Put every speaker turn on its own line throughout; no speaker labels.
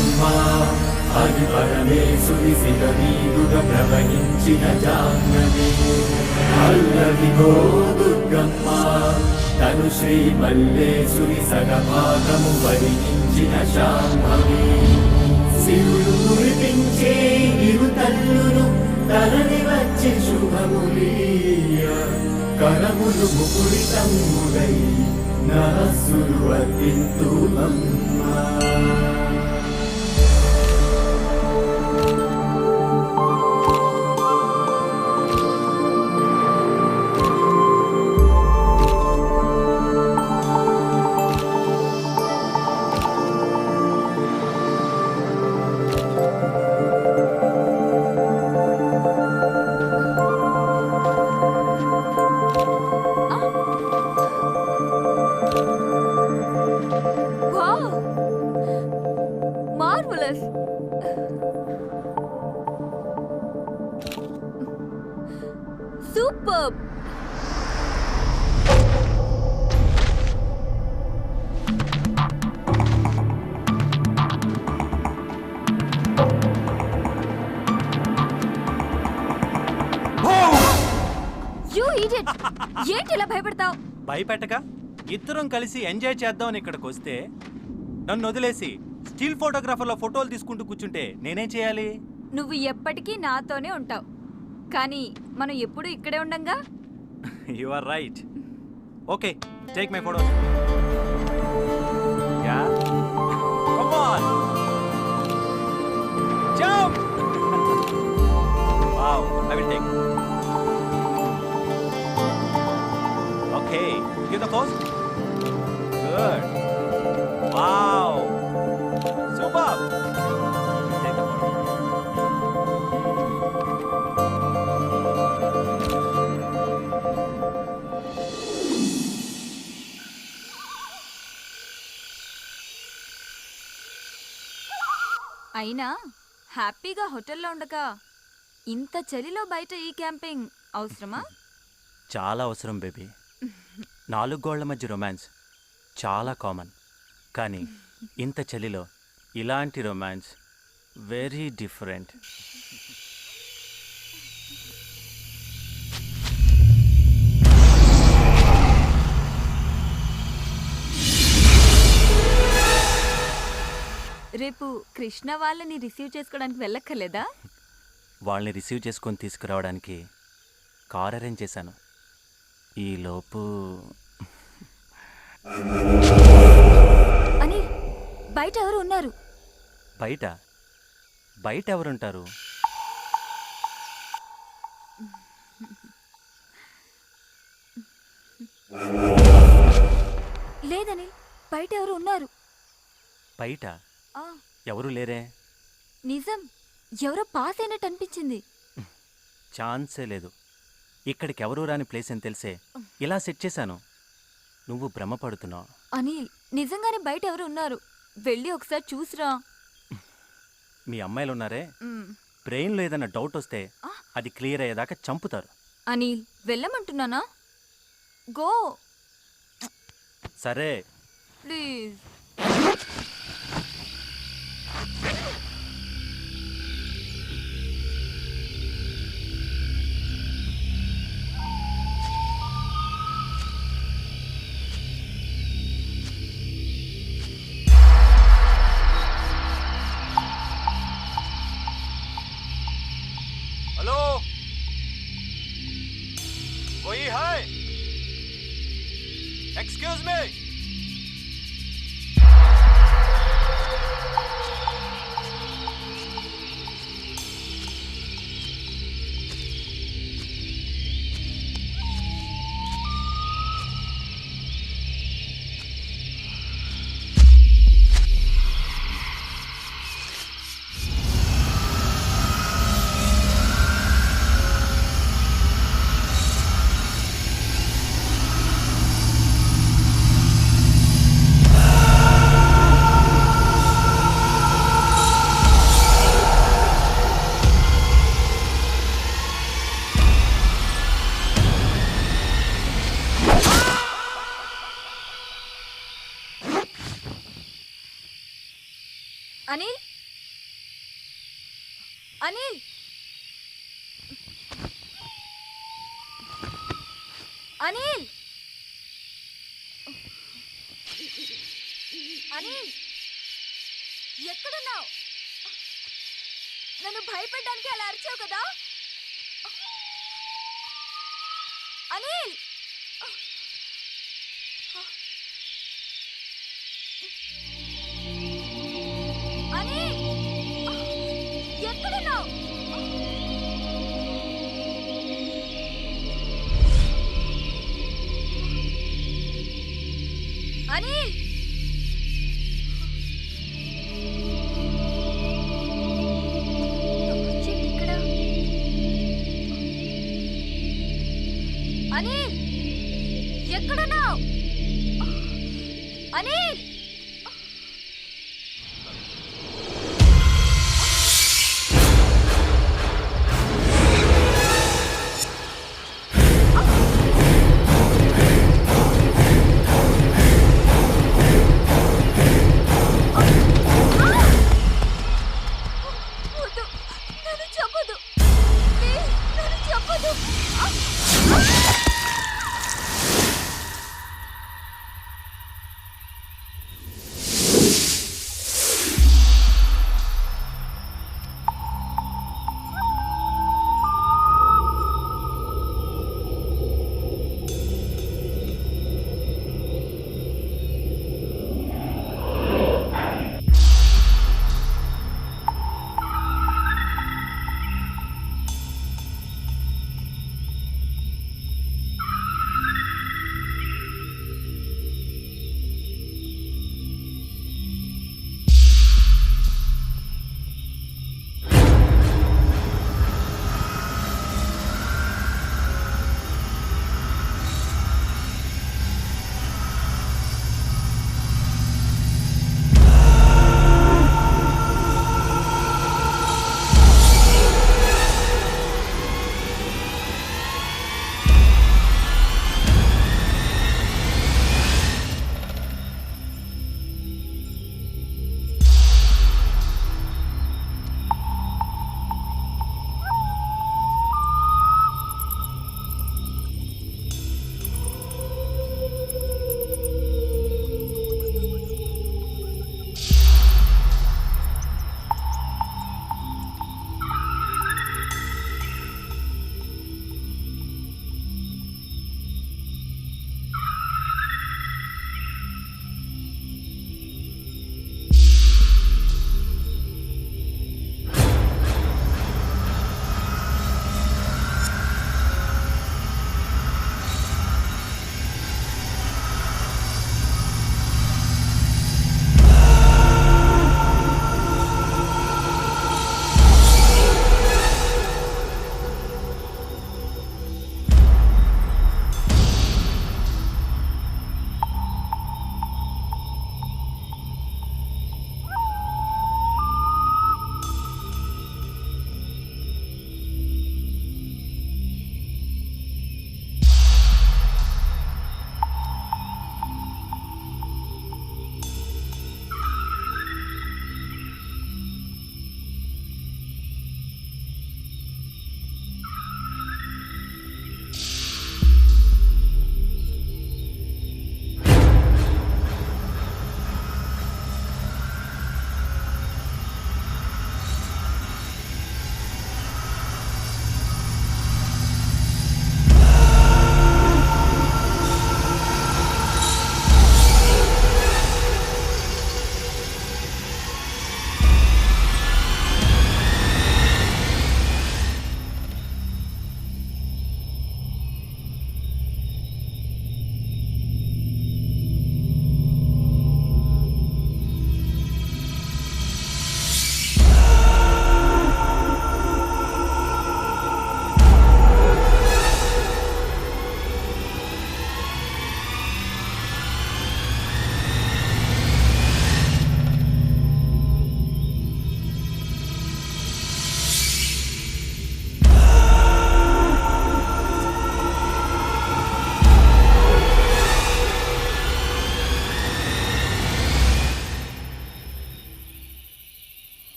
దుర్గమ్మ అది పరమేశుని శివనీదుగా ప్రవహించిన జాహ్నవి అల్లదిగో దుర్గమ్మ తను శ్రీ మల్లేశుని సగభాగము వరించిన శాంభవి శివుడు కురిపించే ఇరు తల్లులు తరలి వచ్చే శుభములీయ కరములు ముకుడితమ్ముడై నరస్సులు అర్పింతుమమ్మా
Superb! You idiot! ఏంటి ఇలా భయపడతావు?
భయపెట్టక ఇద్దరం కలిసి ఎంజాయ్ చేద్దామని ఇక్కడికి వస్తే నన్ను వదిలేసి స్టిల్ ఫోటోగ్రాఫర్లో ఫోటోలు తీసుకుంటూ కూర్చుంటే నేనేం చేయాలి?
నువ్వు ఎప్పటికీ నాతోనే ఉంటావు, కానీ మనం ఎప్పుడు ఇక్కడే ఉండంగా.
You are right. Okay, take my photos. Yeah come on, jump. Wow, I will take. Okay, give the pose. Good. Wow, super. Take the photo.
అయినా హ్యాపీగా హోటల్లో ఉండగా ఇంత చలిలో బయట ఈ క్యాంపింగ్ అవసరమా?
చాలా అవసరం బేబీ. 4 గోళ్ల మధ్య రొమాన్స్ చాలా కామన్, కానీ ఇంత చలిలో ఇలాంటి రొమాన్స్ వెరీ డిఫరెంట్.
రేపు కృష్ణ వాళ్ళని రిసీవ్ చేసుకోవడానికి వెళ్ళక్కర్లేదా?
వాళ్ళని రిసీవ్ చేసుకొని తీసుకురావడానికి కార్ అరేంజ్ చేశాను. ఈలోపు
అని బయట ఎవరు ఉన్నారు?
బయట బయట ఎవరుంటారు?
లేదని బయట ఎవరు ఉన్నారు.
బయట ఎవరు లేరే.
నిజం, ఎవరో పాస్ అయినట్టు అనిపించింది.
ఛాన్సే లేదు. ఇక్కడికి ఎవరు రాని ప్లేస్ అని తెలిసే ఇలా సెట్ చేశాను. నువ్వు భ్రమపడుతున్నావు.
అనిల్, నిజంగానే బయట ఎవరు ఉన్నారు, వెళ్ళి ఒకసారి చూసిరా.
మీ అమ్మాయిలు ఉన్నారే, బ్రెయిన్లో ఏదైనా డౌట్ వస్తే అది క్లియర్ అయ్యేదాకా చంపుతారు.
అనిల్, వెళ్ళమంటున్నానా? గో.
సరే
ప్లీజ్.
हेलो, कोई है? Excuse me.
అనిల్, అనిల్ అనిల్ అనిల్ ఎక్కడున్నావు? నన్ను భయపెట్టడానికి అలా అరిచావు కదా అనిల్. అనిల్ ఎక్కడున్నావు? అనిల్ ఇక్కడ. అనిల్ ఎక్కడున్నావు? అనిల్ వద్దు, నన్ను చెప్పదు. ప్లీజ్, నన్ను చెప్పదు.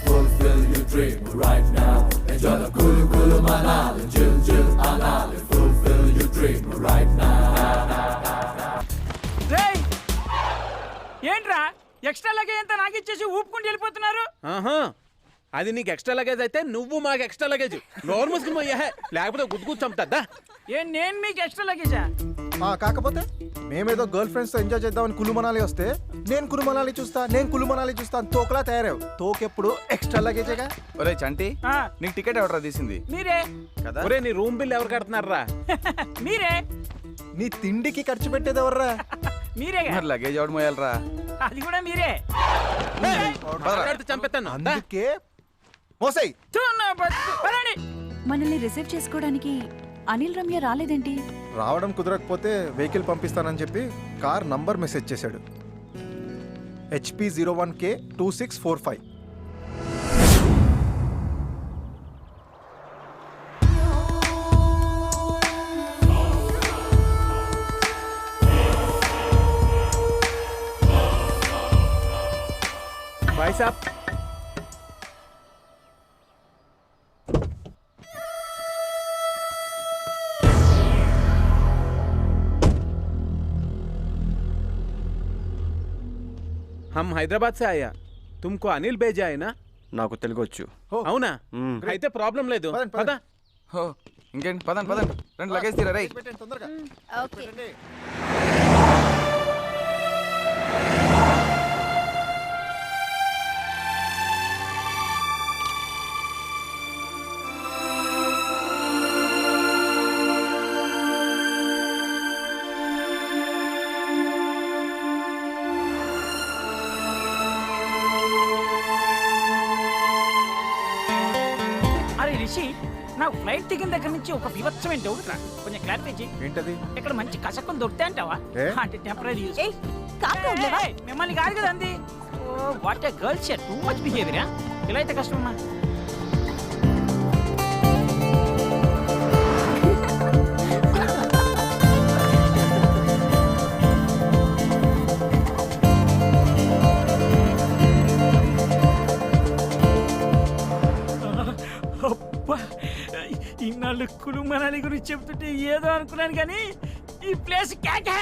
Fulfill your dream right now. Enjoy the Kulu Kulu Manali. Jill Jill Anali. Fulfill your dream right now.
రేయ్ ఏంట్రా ఎక్స్ట్రా లగేజ్ అంతా నాకు ఇచ్చేసి ఊపుకుంటూ వెళ్ళిపోతున్నారు.
ఆహా అది నీకు ఎక్స్ట్రా లగేజ్ అయితే నువ్వు మాకు ఎక్స్ట్రా లగేజ్. నోరు మూసుకుని పోయా లేకపోతే గుద్దుకు చంపుతా.
నేను మీకు ఎక్స్ట్రా లగేజా?
కాకపోతే మేమేదో గర్ల్ ఫ్రెండ్స్ తో ఎంజాయ్ చేద్దామని కులు మనాలి వస్తే నేను కులు మనాలి చూస్తా అని తోకలా తయారావు. తోకెప్పుడు ఎక్స్ట్రా లగేజేగా.
ఒరే చంటి
ఆ,
నీకు టికెట్ ఎవడరా తీసింది
మీరే
కదా?
ఒరే నీ రూమ్ బిల్ ఎవరు కడుతున్నారా?
మీరే
నీ తిండికి ఖర్చు పెట్టేది ఎవర్రా?
మీరేగా.
మరి లగేజ్ ఎవడు మోయాలరా?
అది కూడా మీరే.
మాట్లాడితే చంపేస్తాను.
అందుకే మోసై
థు, నా బతుకు. పదండి.
మనల్ని రిసీవ్ చేసుకోవడానికి అనిల్ రమ్య రాలేదేంటి?
రావడం కుదరకపోతే వెహికల్ పంపిస్తానని చెప్పి కార్ నంబర్ మెసేజ్ చేశాడు. HP 01K 2645.
भाई साहब हम हैदराबाद से आया. तुमको अनिल भेजा है ना?
నాకు తెలుగు వచ్చు.
అవునా? అయితే ప్రాబ్లం లేదు.
పదండి,
పద.
హో ఇంకేంటి పదండి రెండు లగేజ్ తీరా రేయ్.
పెట్టండి తొందరగా.
ఓకే.
పెట్టండి.
అరే రిషి, నాకు ఫ్లైట్ దిగిన దగ్గర నుంచి ఒక వివత్సమైన డౌట్ రా. కొంచెం క్లారిఫై చేయి.
ఏంటది?
ఇక్కడ మంచి కసక్కం దొరుకుతాయి అంటావా?
ఏ?
అంటే టెంపరీ యూస్.
ఏయ్, కామ్గా ఉండలేవా?
మిమ్మల్ని కాదు కదా అంది. ఓ వాట్ ఏ గర్ల్ షేర్, టూ మచ్ బిహేవియరా. ఇలా అయితే కష్టమమ్మా. అబ్బా, ఇన్నాళ్ళు కులు మనాలి గురించి చెప్తుంటే ఏదో అనుకున్నాను కానీ ఈ ప్లేస్ కేకే.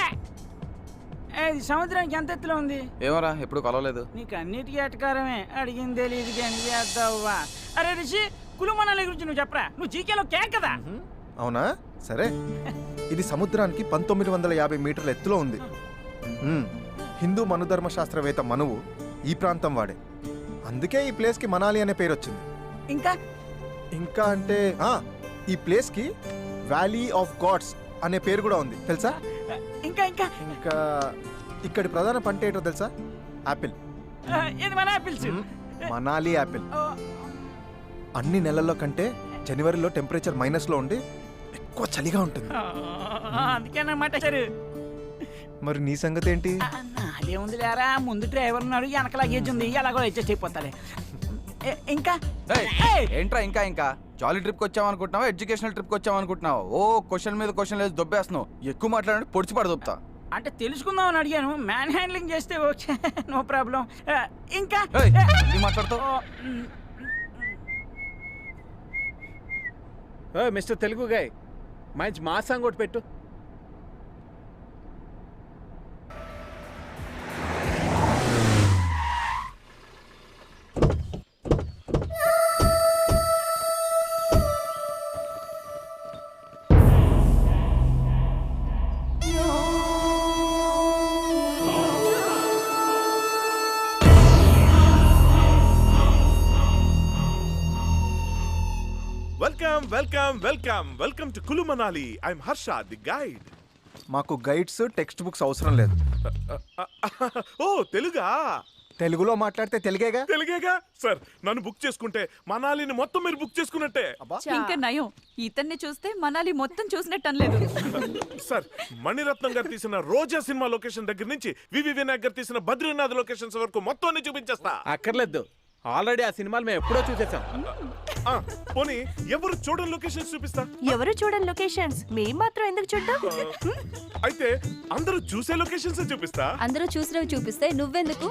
ఇది సముద్రానికి ఎంత ఎత్తులో ఉంది?
ఏమోరా ఎప్పుడు కలవలేదు.
నీకు అన్నిటికీ అటకారమే. అడిగింది తెలియదు కానీ చేద్దావా. అరే రిషి, కులు మనాలి గురించి నువ్వు చెప్పరా. నువ్వు జీకేలో కేక్ కదా.
అవునా? సరే. ఇది సముద్రానికి 1950 మీటర్ల ఎత్తులో ఉంది. హిందూ మనుధర్మ శాస్త్రవేత్త మనువు ఈ ప్రాంతం వాడే. అందుకే ఈ ప్లేస్కి మనాలి అనే పేరు వచ్చింది.
ఇంకా
ఇంకా అంటే ఈ ప్లేస్కి వ్యాలీ ఆఫ్ గాడ్స్ అనే పేరు కూడా ఉంది తెలుసా?
ఇంకా ఇంకా
ఇంకా ఇక్కడి ప్రధాన పంట ఏంటో తెలుసా? యాపిల్.
ఇది మన ఆపిల్స్.
మనాలి యాపిల్. అన్ని నెలల్లో కంటే జనవరిలో టెంపరేచర్ మైనస్లో ఉండి ఎక్కువ చలిగా ఉంటుంది.
అందుకే అన్నమాట సరే.
మరి నీ సంగతి ఏంటి?
అదేముంది లేరా, ముందు డ్రైవర్ ఉన్నాడు, వెనక లగేజ్ ఉంది, ఎలాగో అడ్జస్ట్ అయిపోతాలే. ఇంకా
ఏయ్, ఏంట్రా ఇంకా జాలీ ట్రిప్కి వచ్చామనుకుంటున్నావా ఎడ్యుకేషనల్ ట్రిప్కి వచ్చామనుకుంటున్నావా? ఓ క్వశ్చన్ మీద క్వశ్చన్ లేదు దొబ్బేస్తున్నావు. ఎక్కువ మాట్లాడండి పొడిచి పడదొబ్బుతా.
అంటే తెలుసుకుందాం అని అడిగాను. మ్యాన్ హ్యాండ్లింగ్ చేస్తే ఓకే, నో ప్రాబ్లం. ఇంకా
ఏయ్, ఏం మాట్లాడుతావు?
మిస్టర్ తెలుగు గాయ్, మంచి మా సాంగ్ ఒకటి పెట్టు.
Welcome to Kulu Manali. I'm Harsha, the guide.
మాకు గైడ్స్ టెక్స్ట్ బుక్స్ అవసరం లేదు.
తెలుగా?
తెలుగులో మాట్లాడితే తెలుగేగా.
తెలుగేగా సార్. నన్ను బుక్ చేసుకుంటే మనాలిని మొత్తం మీరు బుక్ చేసుకున్నట్టే.
ఇంకా నయం, ఇతన్ని చూస్తే మనాలి మొత్తం చూసినట్టు అనలేదు.
సార్, మణిరత్నం గారు తీసిన రోజా సినిమా లొకేషన్ దగ్గర నుంచి వివి వినాయక్ గారు తీసిన బద్రీనాథ్ లొకేషన్స్ వరకు మొత్తం చూపించేస్తా.
అక్కర్లేదు, ఆల్రెడీ ఆ సినిమాలు మేము ఎప్పుడో చూసేసాం.
పోనీ ఎవరు చూడని లొకేషన్స్ చూపిస్తా.
ఎవరు చూడని లొకేషన్స్ మేం మాత్రం ఎందుకు చూద్దాం?
అయితే అందరూ చూసే లొకేషన్స్ చూపిస్తా.
అందరూ చూసినవి చూపిస్తే నువ్వెందుకు?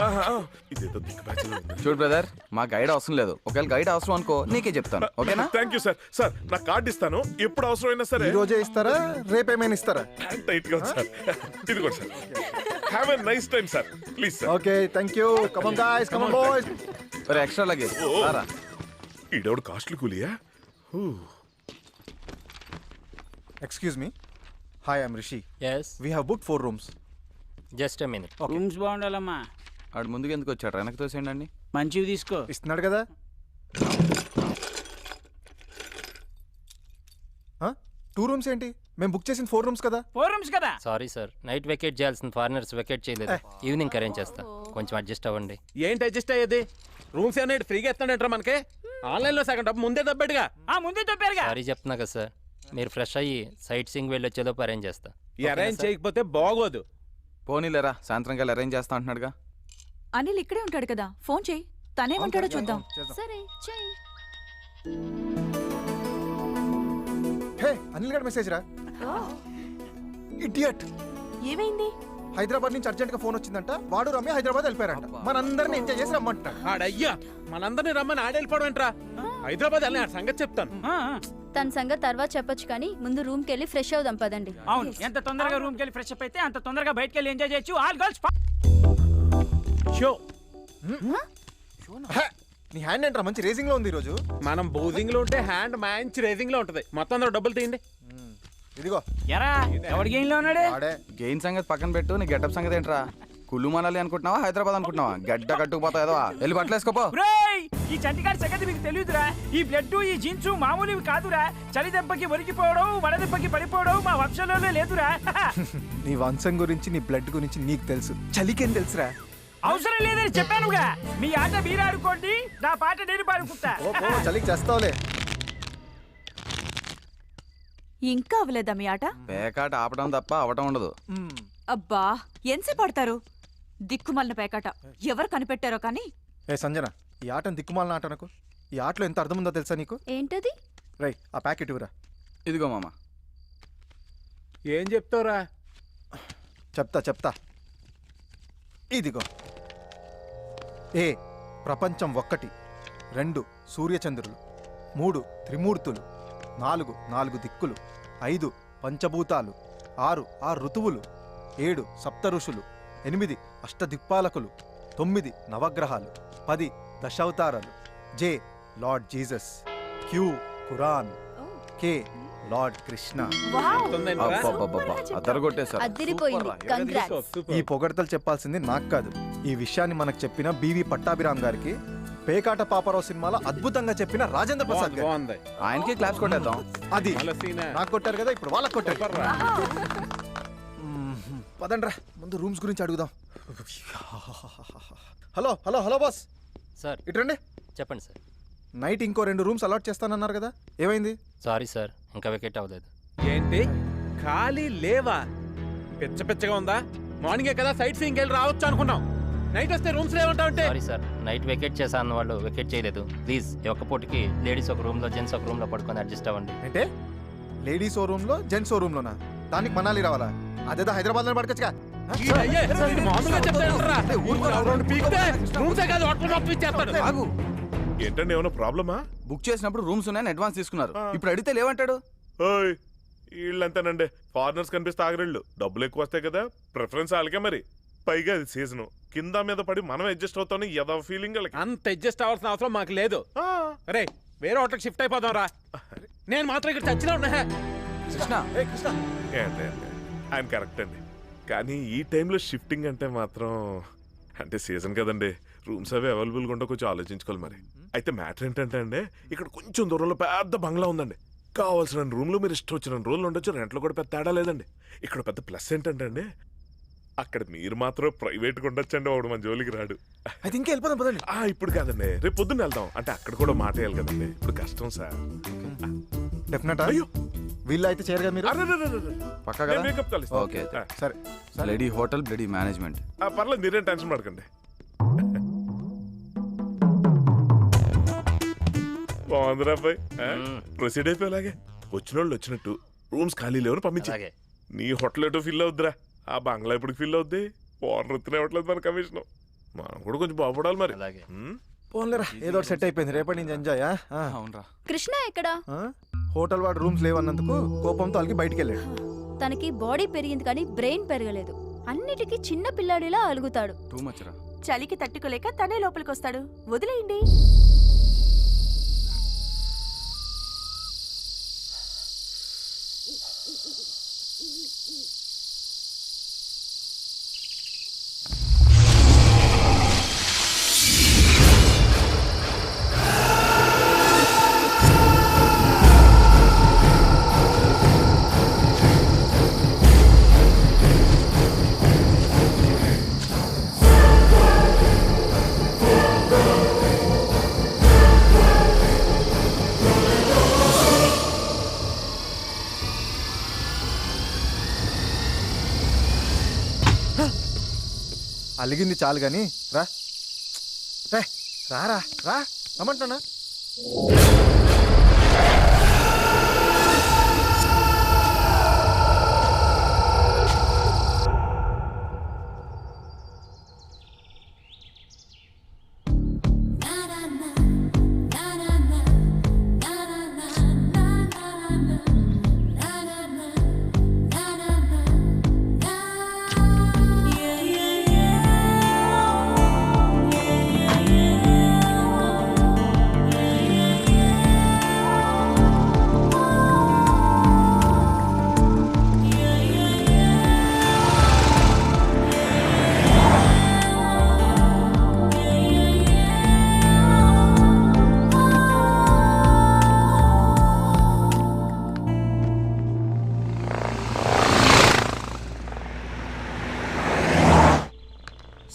ఇదేదో దిక్కు బ్యాచ్లో ఉంది.
చూడు బ్రదర్, మా గైడ్ అవసరం లేదు. ఒకవేళ గైడ్ అవసరం అనుకో నీకే చెప్తాను, ఓకేనా?
Thank you sir. సార్ నా కార్డు ఇస్తాను, ఎప్పుడు అవసరమైనా సరే.
ఈ రోజే ఇస్తారా రేపేమైనా ఇస్తారా?
టైట్ గా ఉంది సార్. ఇది కూడా sir. Have a nice time sir. Please sir.
Okay thank you. Come on guys, come on boys.
మరి ఎక్స్ట్రా లగేజ్ రారా.
ఈడెవడు కాస్ట్లీ కూలియా?
Excuse me. Hi I'm Rishi.
Yes
we have book 4 rooms.
Just a minute.
Rooms బాగుండాలమ్మా.
ఆడు ముందుకు ఎందుకు వచ్చాడు? వెనక్కి తోసేయండి.
మంచివి తీసుకో.
ఇస్తున్నాడు కదా. 2 rooms ఏంటి? మేము బుక్ చేసిన 4 rooms కదా.
4 rooms కదా.
సారీ సార్, నైట్ వెకేట్ చేయాల్సిన ఫారినర్స్ వెకేట్ చేయలేదు. ఈవినింగ్ అరేంజ్ చేస్తా, కొంచెం అడ్జస్ట్ అవ్వండి.
ఏంటి అడ్జస్ట్ అయ్యేది? రూమ్స్ ఏమన్నా ఫ్రీగా ఇస్తాడంటారా మనకి? ఆన్లైన్లో సగం డబ్బు ముందే దబ్బేడుగా.
ముందే చెప్పారుగా.
సారీ చెప్తున్నా కదా సార్, మీరు ఫ్రెష్ అయ్యి సైట్ సీయింగ్ వెళ్ళి వచ్చేలోపు అరేంజ్ చేస్తా.
ఈ అరేంజ్ చేయకపోతే బాగోదు.
పోనీలేరా, సాయంత్రం కల్లా అరేంజ్ చేస్తా అంటున్నాడుగా.
అనిల్ ఇక్కడే ఉంటాడు కదా, ఫోన్ చేయి, తనేమంటాడో చూద్దాం.
సరే చెయ్యి.
హే అనిల్ గడ్ మెసేజ్ రా. ఇడియట్.
ఏమైంది?
హైదరాబాద్ నుంచి అర్జెంట్ గా ఫోన్ వచ్చిందంట. వాడు రమ్య హైదరాబాద్ వెళ్ళిపోయారంట. మనందరిని ఎంజాయ్ చేసి రమ్మంటాడు.
ఆడయ్యా మనందరినీ రమ్మని ఆడెళ్ళిపోవడం ఏంట్రా? హైదరాబాద్ వెళ్ళిన సంగతి చెప్తాను.
తన సంగతి తర్వాత చెప్పొచ్చు కానీ ముందు రూమ్ కి వెళ్ళి ఫ్రెష్ అవుదాం పదండి.
అవును, ఎంత తొందరగా రూమ్ కి వెళ్ళి ఫ్రెష్ అప్ అయితే అంత తొందరగా బయటకి వెళ్ళి ఎంజాయ్ చేయొచ్చు. All girls
show.
నీ హ్యాండ్ ఏంట్రా మంచి రేసింగ్ లో ఉంది ఈ రోజు.
మనం బౌజింగ్ లో ఉంటే హ్యాండ్ మంచి రేసింగ్ లో ఉంటది. మొత్తం అందరూ డబ్బులు తీయండి.
ఇదిగో.
ఎరా ఎవరి గేమ్ లో ఉన్నాడే?
ఆడే.
గెయిన్ సంగతి పక్కన పెట్టు, నీ గెటప్ సంగతి ఏంట్రా? కుళ్ళు మనాలి అనుకుంటున్నావా, హైదరాబాద్ అనుకుంటున్నావా? గడ్డ కట్టుకుపోతావు ఏదో. వెళ్ళి బట్టలు వేసుకోపో.
బ్రేయ్, ఈ చంటిగాడి సంగతి మీకు తెలియదురా. ఈ బ్లడ్ ఈ జీన్స్ మామూలువి కాదురా. చలి దెబ్బకి ఒరిగిపోవడం, వడ దెబ్బకి పడిపోవడం మా వంశంలోనే లేదురా.
నీ వంశం గురించి నీ బ్లడ్ గురించి నీకు తెలుసు, చలికేం తెలుసురా?
అవసరం లేదని చెప్పానుగా. మీ ఆట మీరు ఆడుకోండి, నా పాట నేను పాడుకుంటా.
చలికి చేస్తావులే.
ఇంకా అవ్వలేదా మీ ఆట?
పేకాట ఆపడం తప్ప అవటం ఉండదు.
అబ్బా ఎంతసేపు పడతారు? దిక్కుమాలిన పేకాట ఎవరు కనిపెట్టారో కానీ.
ఏ సంజన, ఈ ఆటను దిక్కుమాలిన ఆట నాకు. ఈ ఆటలో ఎంత అర్థం ఉందో తెలుసా నీకు?
ఏంటది?
రై ఆ ప్యాకెట్ ఇవ్వరా.
ఇదిగో మామ.
ఏం చెప్తావురా?
చెప్తా. ఇదిగో. ఏ ప్రపంచం 1, 2 సూర్యచంద్రులు, 3 త్రిమూర్తులు, 4 దిక్కులు, 5 పంచభూతాలు, 6 ఋతువులు, 7 సప్త ఋషులు, 8 అష్టదిక్పాలకులు, 9 నవగ్రహాలు, 10 దశావతారాలు, జే లార్డ్ జీసస్, క్యూ ఖురాన్, కే లార్డ్ కృష్ణ.
అద్దరగొట్టేశారు.
అదిరిపోయింది. కంగ్రాట్స్.
ఈ పొగడతలు చెప్పాల్సింది నాకు కాదు. ఈ విషయాన్ని మనకు చెప్పిన బివి పట్టాభిరామ్ గారికి, పేకాట పాపరావు సినిమాలో అద్భుతంగా చెప్పిన రాజేంద్ర ప్రసాద్ గారు.
బాగుంది.
ఆయనకి క్లాప్స్ కొట్టేద్దాం.
అది
మళ్ళా సీనా?
నాకు కొట్టారు కదా, ఇప్పుడు వాళ్ళకి కొట్టారు. పదండ్రా ముందు రూమ్స్ గురించి అడుగుదాం. హలో బాస్,
సార్
ఇట్రండి.
చెప్పండి సార్.
నైట్ ఇంకో 2 rooms అలాట్ చేస్తానన్నారు కదా, ఏమైంది?
సారీ సార్, ఇంకా వెకేట్ అవ్వలేదు.
ఏంటి ఖాళీ లేవా? పిచ్చగా ఉందా? మార్నింగే కదా సైట్ సీయింగ్ వెళ్ళి రావచ్చు అనుకున్నాం. నైట్ వస్తే రూమ్స్ లేవంటావంటే?
సారీ సార్, నైట్ వెకేట్ చేసా అన్న వాళ్ళు వెకేట్ చేయలేదు. ప్లీజ్ ఈ ఒక్క పూటకి లేడీస్ ఒక రూమ్ లో, జెంట్స్ ఒక రూమ్ లో పడుకొని అడ్జస్ట్ అవ్వండి.
అంటే లేడీస్ ఓ రూమ్ లో, జెంట్స్ ఓ రూమ్ లోనా? దానికి మనాలి రావాలా? అదేదో హైదరాబాద్ లో పడకొచ్చుగా.
మామూలుగా చెప్తారా? రూమ్సే కాదు హోటల్ మొత్తం ఇచ్చేస్తాడు.
ఆగు.
ఏంటండి ఏమైనా ప్రాబ్లమా?
బుక్ చేసినప్పుడు రూమ్స్ ఉన్నాయని అడ్వాన్స్ తీసుకున్నారు. ఇప్పుడు అడిగితే లేవంటాడు.
ఓయ్ వీళ్ళంతేనండి, ఫారినర్స్ కనిపిస్తే ఆగరిళ్ళు. డబ్బులు ఎక్కువ వస్తాయి కదా, ప్రిఫరెన్స్ వాళ్ళకే. మరి పైగా అది సీజన్, కింద మీద పడి మనం అడ్జస్ట్ అవుతాం. ఏదో ఫీలింగ్ వాళ్ళకి.
అంత అడ్జస్ట్ అవ్వాల్సిన అవసరం మాకు లేదు. అరే వేరే హోటల్కి షిఫ్ట్ అయిపోదాం రా. నేను మాత్రం ఇక్కడ చచ్చినా ఉన్నా.
కృష్ణ
ఏంటి ఆయన కరెక్ట్ అండి, కానీ ఈ టైంలో షిఫ్టింగ్ అంటే మాత్రం, అంటే సీజన్ కదండి, రూమ్స్ అవి అవైలబుల్గా ఉండో కొంచెం ఆలోచించుకోవాలి. మరి అయితే మ్యాటర్ ఏంటంటే అండి, ఇక్కడ కొంచెం దూరంలో పెద్ద బంగ్లా ఉందండి. కావాల్సిన రూమ్లో మీరు ఇష్టం వచ్చిన రోజులు ఉండొచ్చు. రెంట్లో కూడా పెద్ద తేడా లేదండి. ఇక్కడ పెద్ద ప్లస్ ఏంటంటే అండి, అక్కడ మీరు మాత్రం ప్రైవేట్గా ఉండొచ్చండి. వాడు మన జోలికి రాడు.
అయితే ఇంకా వెళ్ళిపోదాం పదండి.
ఇప్పుడు కాదండి, రేపు పొద్దున్న వెళ్దాం. అంటే అక్కడ కూడా మాట వేయాలి కదండి, ఇప్పుడు కష్టం సార్.
డెఫినెట్.
అయ్యో
వీళ్ళు అయితే చేయరు కదా మీరు?
పక్కా కదా?
మేకప్ కలిసి.
ఓకే.
సరే.
Bloody hotel, bloody management.
పర్లేదు, మీరేం టెన్షన్ పడకండి. బాగుందిరా అబ్బాయి
మ్మ్.
ప్రొసీడ్ అయిపోయేలాగే వచ్చిన వాళ్ళు వచ్చినట్టు రూమ్స్ ఖాళీ లేవని పంపించి
అలాగే
నీ హోటల్ ఎటో ఫిల్ అవుద్దిరా ఆ బంగ్లా ఎప్పుడు ఫిల్ అవుద్ది ఓనర్ ఎత్తునే ఇవ్వట్లేదు మన కమిషన్ మనం కూడా కొంచెం బాగుపడాలి మరి
అలాగే
పోన్లేరా ఏదో సెట్ అయిపోయింది రేపటి నుంచి ఎంజాయ్
అవునరా.
కృష్ణ ఎక్కడా?
హోటల్ వాడు రూమ్స్ లేవన్నందుకు కోపంతో అలిగి బయటికి వెళ్ళాడు.
తనకి బాడీ పెరిగింది కానీ బ్రెయిన్ పెరగలేదు. అన్నిటికీ చిన్న పిల్లాడిలా అలుగుతాడు.
టూ మచ్ రా.
చలికి తట్టుకోలేక తనే లోపలికి వస్తాడు. వదిలేయండి.
అలిగింది చాలు గాని రా రే, రారా రా రమ్మంటానా.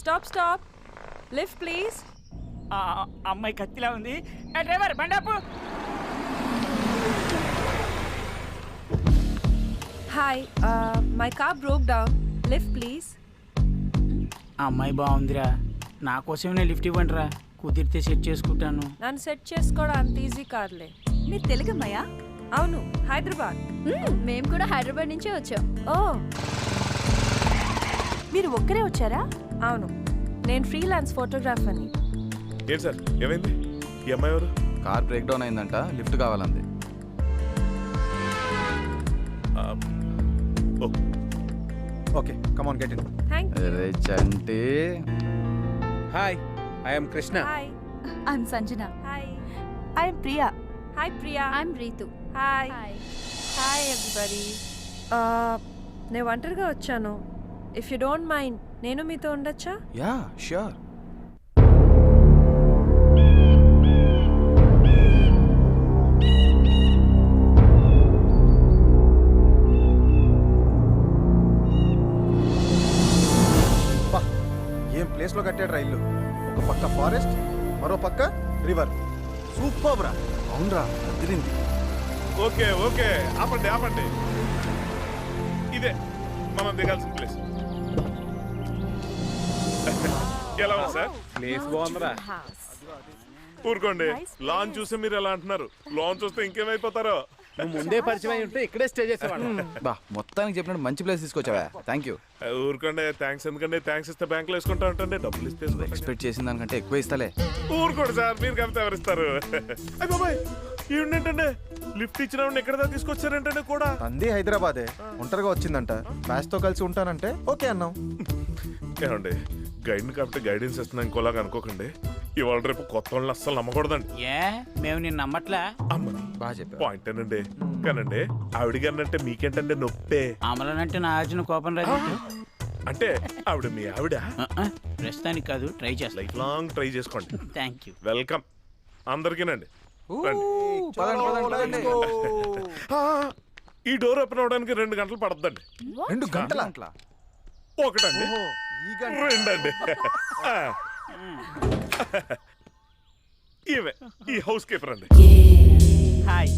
Stop stop. Lift please.
అమ్మాయి కత్తిలా ఉంది. డ్రైవర్ బండాపు.
Hi, my car broke down. Lift please.
అమ్మాయి బాగుందిరా, నా కోసమే లిఫ్ట్ ఇవ్వండిరా, కుదిరితే సెట్ చేసుకుంటాను.
నన్ను సెట్ చేసుకోవడం అంత ఈజీ కాదులే.
మీరు తెలుగమ్మాయా?
అవును, హైదరాబాద్.
మేము కూడా హైదరాబాద్ నుంచే వచ్చాం.
ఓ,
మీరు ఒక్కరే వచ్చారా?
అవును, నేను ఫ్రీలాన్స్ ఫోటోగ్రాఫర్ని.
ఏంటి సార్ ఏమైంది ఈ అమ్మాయి ఎవరు
కార్ బ్రేక్ డౌన్ అయిందంట, లిఫ్ట్ కావాలంది.
Okay come on get in.
Thank you.
అరే Chanti.
Hi, I'm Krishna.
Hi.
I'm Sanjana.
Hi.
I'm Priya.
Hi Priya.
I'm Ritu.
Hi. Hi everybody. నేను ఒంటరిగా వచ్చాను. ఇఫ్ యూ డోంట్ మైండ్ నేను మీతో ఉండొచ్చా?
Yeah sure.
ఏం ప్లేస్ లో కట్టాడు రా ఇల్లు. ఒక పక్క ఫారెస్ట్, మరో పక్క రివర్. సూపర్ రా.
అవునరా, అదిరింది.
ఓకే ఓకే ఆపండి ఆపండి ఇదే మనం దిగాల్సిన ప్లేస్ ఎలా ఉంది సార్
ప్లేస్ బాగుందిరా.
ఊరుకోండి లాన్ చూసి మీరు ఎలా అంటున్నారు లాన్ చూస్తే ఇంకేమైపోతారో
నువ్వు ముందే పరిచయం అయి ఉంటే ఇక్కడే స్టే చేసేవాడు.
బా, మొత్తానికి చెప్పినట్టు మంచి ప్లేస్ తీసుకొచ్చావా. Thank you.
ఊరుకోండి థ్యాంక్స్ ఎందుకంటే థ్యాంక్స్ ఇస్తే బ్యాంకులో వేసుకుంటా ఉంటండి డబ్బులు ఇస్తే
ఎక్స్పెక్ట్ చేసిన దానికంటే ఎక్కువ ఇస్తాలే.
ఊరుకోండి సార్ మీరు కలిపితే ఎవరిస్తారు అయ్య బాబాయ్ ఏంటంటే లిఫ్ట్ ఇచ్చిన ఎక్కడ దాకా తీసుకొచ్చారేంటంటే కూడా
అంది హైదరాబాదే, ఒంటరిగా వచ్చిందంట. బ్యాచ్ తో కలిసి ఉంటానంటే ఓకే అన్నాం.
ఏమండి గైడ్ కాబట్టి గైడెన్స్ ఇస్తున్నా ఇంకోలాగా అనుకోకండి. ఇవాళ రేపు కొత్త వాళ్ళని అస్సలు నమ్మకూడదండి.
ఏ మేము నిన్ను నమ్మట్లా?
అమ్మ
బాగా చెప్పా.
పాయింట్ ఏనండి కానండి ఆవిడ గారినంటే మీకేంటంటే నొప్పే
అమలనంటే నా ఆర్జున కోపం రాదు.
అంటే ఆవిడ మీ ఆవిడ
ప్రస్తుతానికి కాదు, ట్రై చేస్తా.
లైఫ్ లాంగ్ ట్రై చేసుకోండి.
Thank you.
వెల్కమ్ అందరికీనండి. రండి.
పదండి, పదండి, పదండి.
ఆ, ఈ డోర్ ఓపెన్ అవడానికి 2 గంటలు పడద్దండి.
2 గంటల
అట్లా.
ఒకటండి
ఈ గంట
2 అండి ఇవే ఈ హౌస్ కీపర్ అండి.
Hi,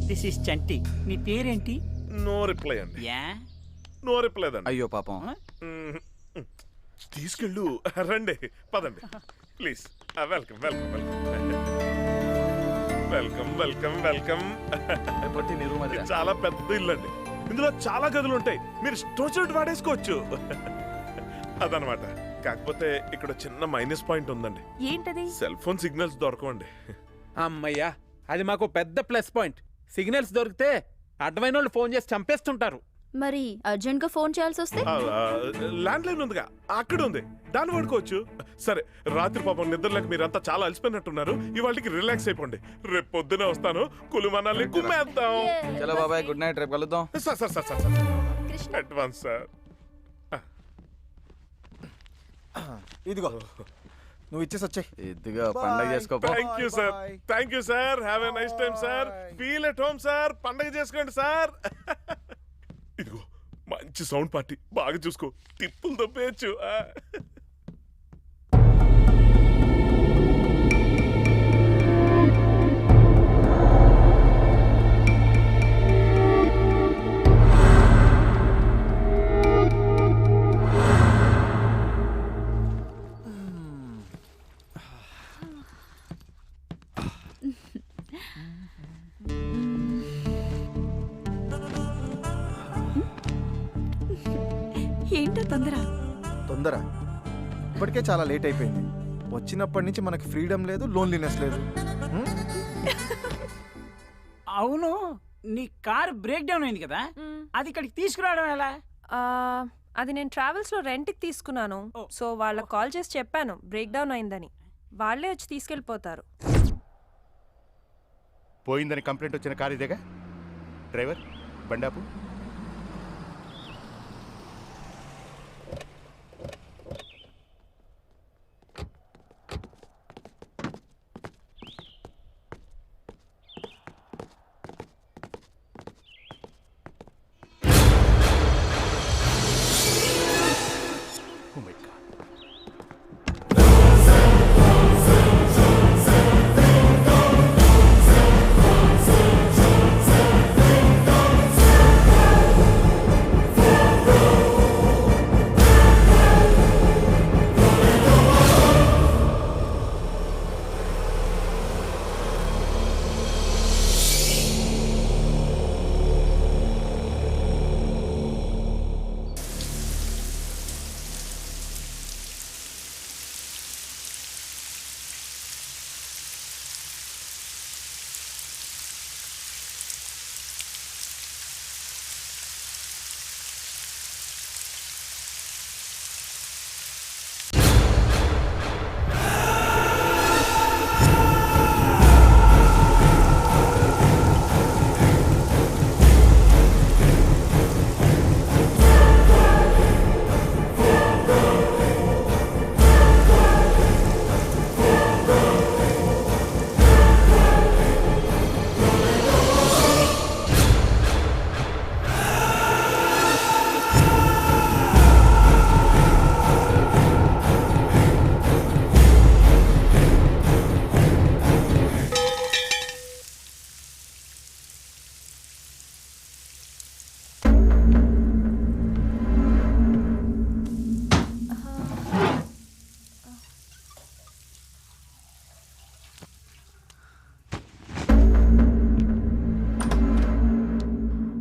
this is Chanti. నీ పేరేంటి?
నో రిప్లై అండి.
యా
నో రిప్లై అండి.
అయ్యో పాపం.
తీసుకెళ్ళు రండి పదండి please. Welcome welcome welcome welcome welcome welcome.
పొట్టి నీ రూమ్
ఇది చాలా పెద్ద ఇల్లు అండి. ఇందులో చాలా గదులు ఉంటాయి, మీరు స్టోచ్ వాడేసుకోవచ్చు. అదనమాట. కాకపోతే ఇక్కడ చిన్న మైనస్ పాయింట్ ఉందండి.
ఏంటది?
సెల్ ఫోన్ సిగ్నల్స్ దొరకవండి.
అమ్మయ్యా, అది మాకు పెద్ద ప్లస్ పాయింట్. సిగ్నల్స్ దొరికితే అడ్డమైన వాళ్ళు ఫోన్ చేసి చంపేస్తుంటారు.
మరి అర్జెంట్ గా ఫోన్ చేయాల్సి వస్తే
ల్యాండ్ లైన్ ఉందిగా, అక్కడ ఉంది, దాన్ని వాడుకోవచ్చు. సరే, రాత్రి పాపం నిద్రలేక మీరంతా చాలా అలసిపోయినట్టున్నారు. ఇవాళకి రిలాక్స్ అయిపోండి. రేపు పొద్దునే వస్తాను, కులుమనాల్ని కుమ్మేద్దాం.
చలో బాబాయ్, గుడ్ నైట్, రేపు కలుద్దాం.
Sir sir sir sir advance sir.
ఇదిగో నువ్వు ఇచ్చేసి వచ్చాయి.
ఇదిగా పండగ చేసుకోపో.
Thank you sir, thank you sir. Have a nice time sir. Feel at home sir. పండగ చేసుకోండి సార్. ఇదిగో మంచి సౌండ్ పార్టీ, బాగా చూసుకో, తిప్పులు దొబ్బేయచ్చు.
ఏంటో
తొందర ఇప్పటికే చాలా లేట్ అయిపోయింది. వచ్చినప్పటి నుంచి మనకి ఫ్రీడమ్ లేదు, లోన్లీనెస్ లేదు. హ్మ్?
అవును, నీ కార్ బ్రేక్ డౌన్ అయింది కదా, అది ఇక్కడికి తీసుకురావడం ఎలా?
అది నేను ట్రావెల్స్లో రెంట్కి తీసుకున్నాను. సో వాళ్ళకి కాల్ చేసి చెప్పాను బ్రేక్ డౌన్ అయిందని. వాళ్ళే వచ్చి తీసుకెళ్ళిపోతారు.
పోయిందని కంప్లైంట్ వచ్చిన కార్ ఇదేగా. డ్రైవర్ బండాపు.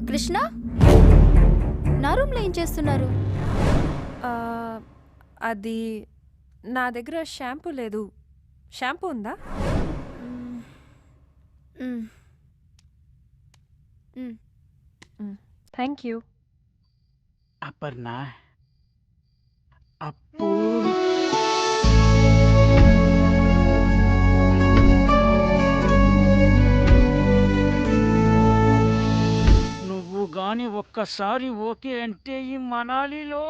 కృష్ణ, నా రూమ్లో ఏం చేస్తున్నారు?
అది నా దగ్గర షాంపూ లేదు. షాంపూ ఉందా? Thank you.
అపర్ణ, అప్పు, నువ్వు గాని ఒక్కసారి ఓకే అంటే ఈ మనాలిలో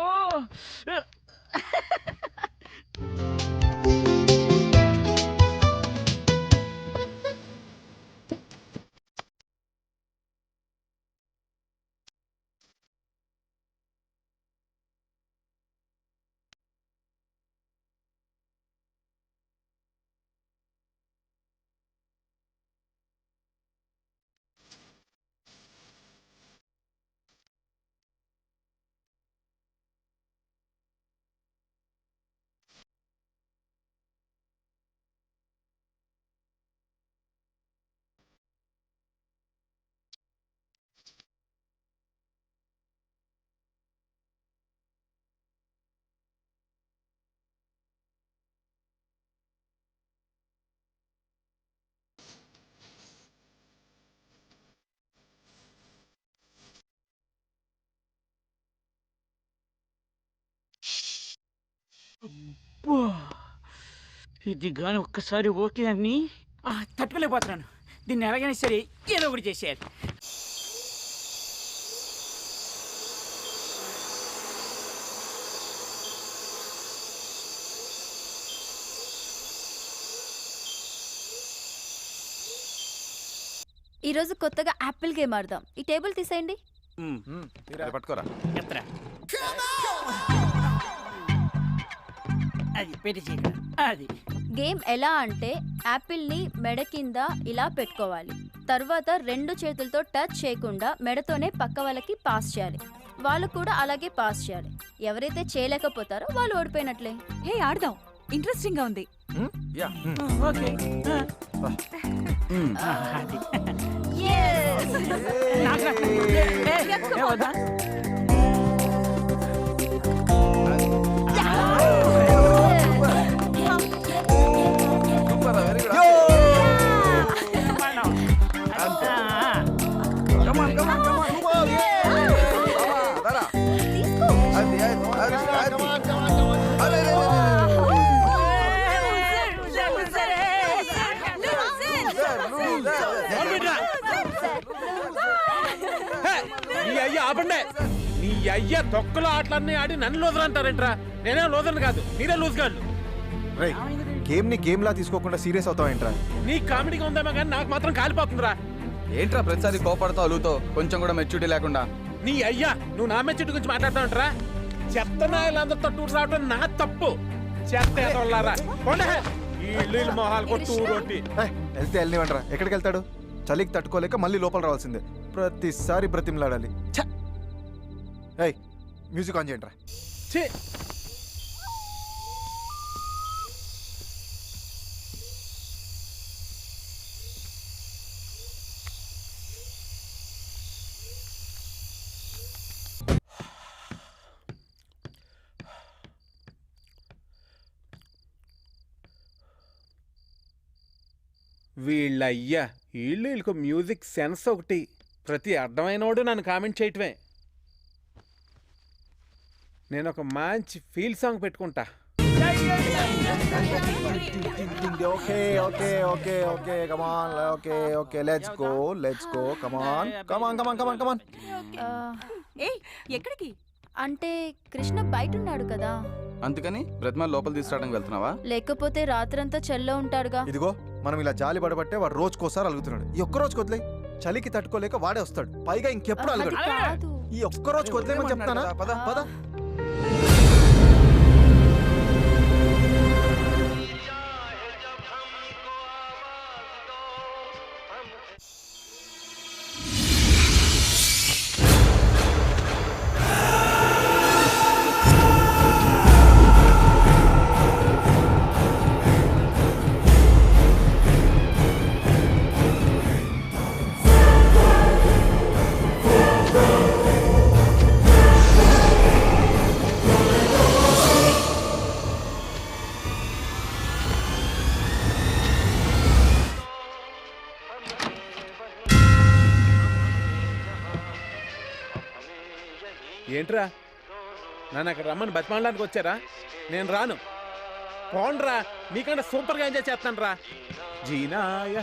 ఇది కానీ ఒక్కసారి ఓకే అని తట్టుకోలేకపోతున్నాను. దీన్ని ఎలాగైనా సరే ఏదో ఒకటి చేసేయాలి.
ఈరోజు కొత్తగా యాపిల్ గేమ్ ఆడదాం. ఈ టేబుల్ తీసేయండి.
పట్టుకోరా.
ఎత్తరా. అది పెట్టి చీకటి. అది
గేమ్ ఎలా అంటే యాపిల్ని మెడ కింద ఇలా పెట్టుకోవాలి. తర్వాత 2 చేతులతో టచ్ చేయకుండా మెడతోనే పక్క వాళ్ళకి పాస్ చేయాలి. వాళ్ళు కూడా అలాగే పాస్ చేయాలి. ఎవరైతే చేయలేకపోతారో వాళ్ళు ఓడిపోయినట్లే.
హే ఆడదాం, ఇంట్రెస్టింగ్ గా ఉంది.
ఓకే. అది వద్దా?
Super, very good.
నీ అయ్య ఆపండే. నీ అయ్య తొక్కలో ఆటలన్నీ ఆడి నన్ను లూజర్ అంటారేంట్రా? నేనే లూజర్ని కాదు, మీరే లూజ్ గాళ్ళు.
రై గేమ్ ని గేమ్ లా తీసుకోకుండా సీరియస్ అవుతావేంట్రా?
నీ కామెడీగా ఉందేమో కానీ నాకు మాత్రం కాలిపోతుందిరా.
ఏంట్రా ప్రతిసారి కోపడతావు అలుగుతో, కొంచెం కూడా మెచ్యూరిటీ లేకుండా?
నీ అయ్యా నువ్వు నా మెచ్యూరిటీ గురించి మాట్లాడతావంటరా? చెత్త నాయలందరితో టూర్ రావడం నా తప్పు. చెత్త ఏదోళ్ళారా ఈ ఇల్లు మొహాలు కొట్టు ఊరొట్టి.
వెళ్తే వెళ్ళనివ్వండిరా. ఎక్కడికి వెళ్తాడు? చలికి తట్టుకోలేక మళ్ళీ లోపల రావాల్సిందే. ప్రతిసారి బ్రతిమలాడాలి. ఏయ్ మ్యూజిక్ ఆన్ చేయండి రా.
వీళ్ళయ్యా వీళ్ళకు మ్యూజిక్ సెన్స్ ఒకటి. ప్రతి అర్థమైనోడు నన్ను కామెంట్ చేయటమే. నేను ఒక మంచి ఫీల్ సాంగ్ పెట్టుకుంటా.
Okay okay okay okay come on. Okay okay let's go come on come on come on come on come on.
ఏయ్ ఎక్కడికి?
అంటే కృష్ణ బయట ఉన్నాడు కదా,
అందుకని బ్రతిమాల లోపల తీసుకురావడానికి వెళ్తున్నావా?
లేకపోతే రాత్రంతా చల్లో ఉంటాడుగా.
ఇదిగో మనం ఇలా జాలి పడబట్టే వాడు రోజుకోసారి అలుగుతున్నాడు. ఈ ఒక్క రోజుకి వదిలే. చలికి తట్టుకోలేక వాడే వస్తాడు. పైగా ఇంకెప్పుడు
అది
అలగడు.
కాదు.
ఈ ఒక్క రోజుకి వదిలేమని చెప్తానా?
పద
పద.
ఏంట్రా నన్ను అక్కడ రమ్మని బతిమాలడానికి వచ్చారా? నేను రాను. పోండ్రా, మీకన్నా సూపర్గా ఎంజాయ్ చేస్తాను రా. జీనాయ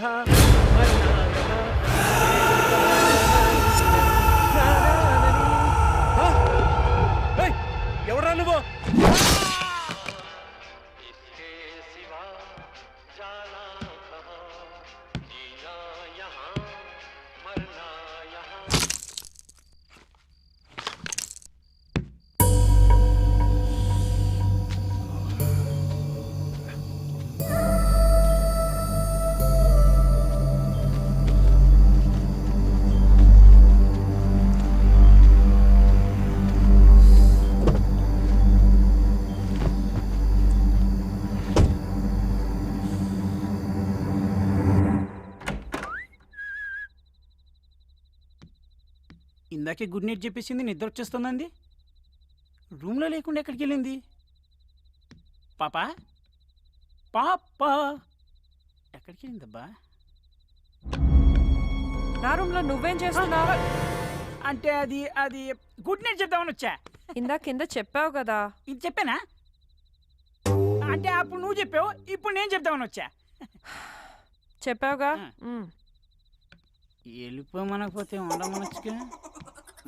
ఎవరా నువ్వు?
ఇందాకే గుడ్ నైట్ చెప్పేసింది, నిద్ర వచ్చేస్తుందండి. రూమ్లో లేకుండా ఎక్కడికి వెళ్ళింది? పాపా పాపా ఎక్కడికి వెళ్ళిందబ్బా?
నా రూమ్ లో నువ్వేం చేస్తున్నావు?
అంటే అది అది గుడ్ నైట్ చెప్దామని వచ్చా.
ఇందా కింద చెప్పావు కదా.
ఇది చెప్పానా? అంటే అప్పుడు నువ్వు చెప్పావు, ఇప్పుడు నేను చెప్తామని వచ్చా.
చెప్పావుగా.
వెళ్ళిపోమనకపోతే ఉండమనొచ్చుగా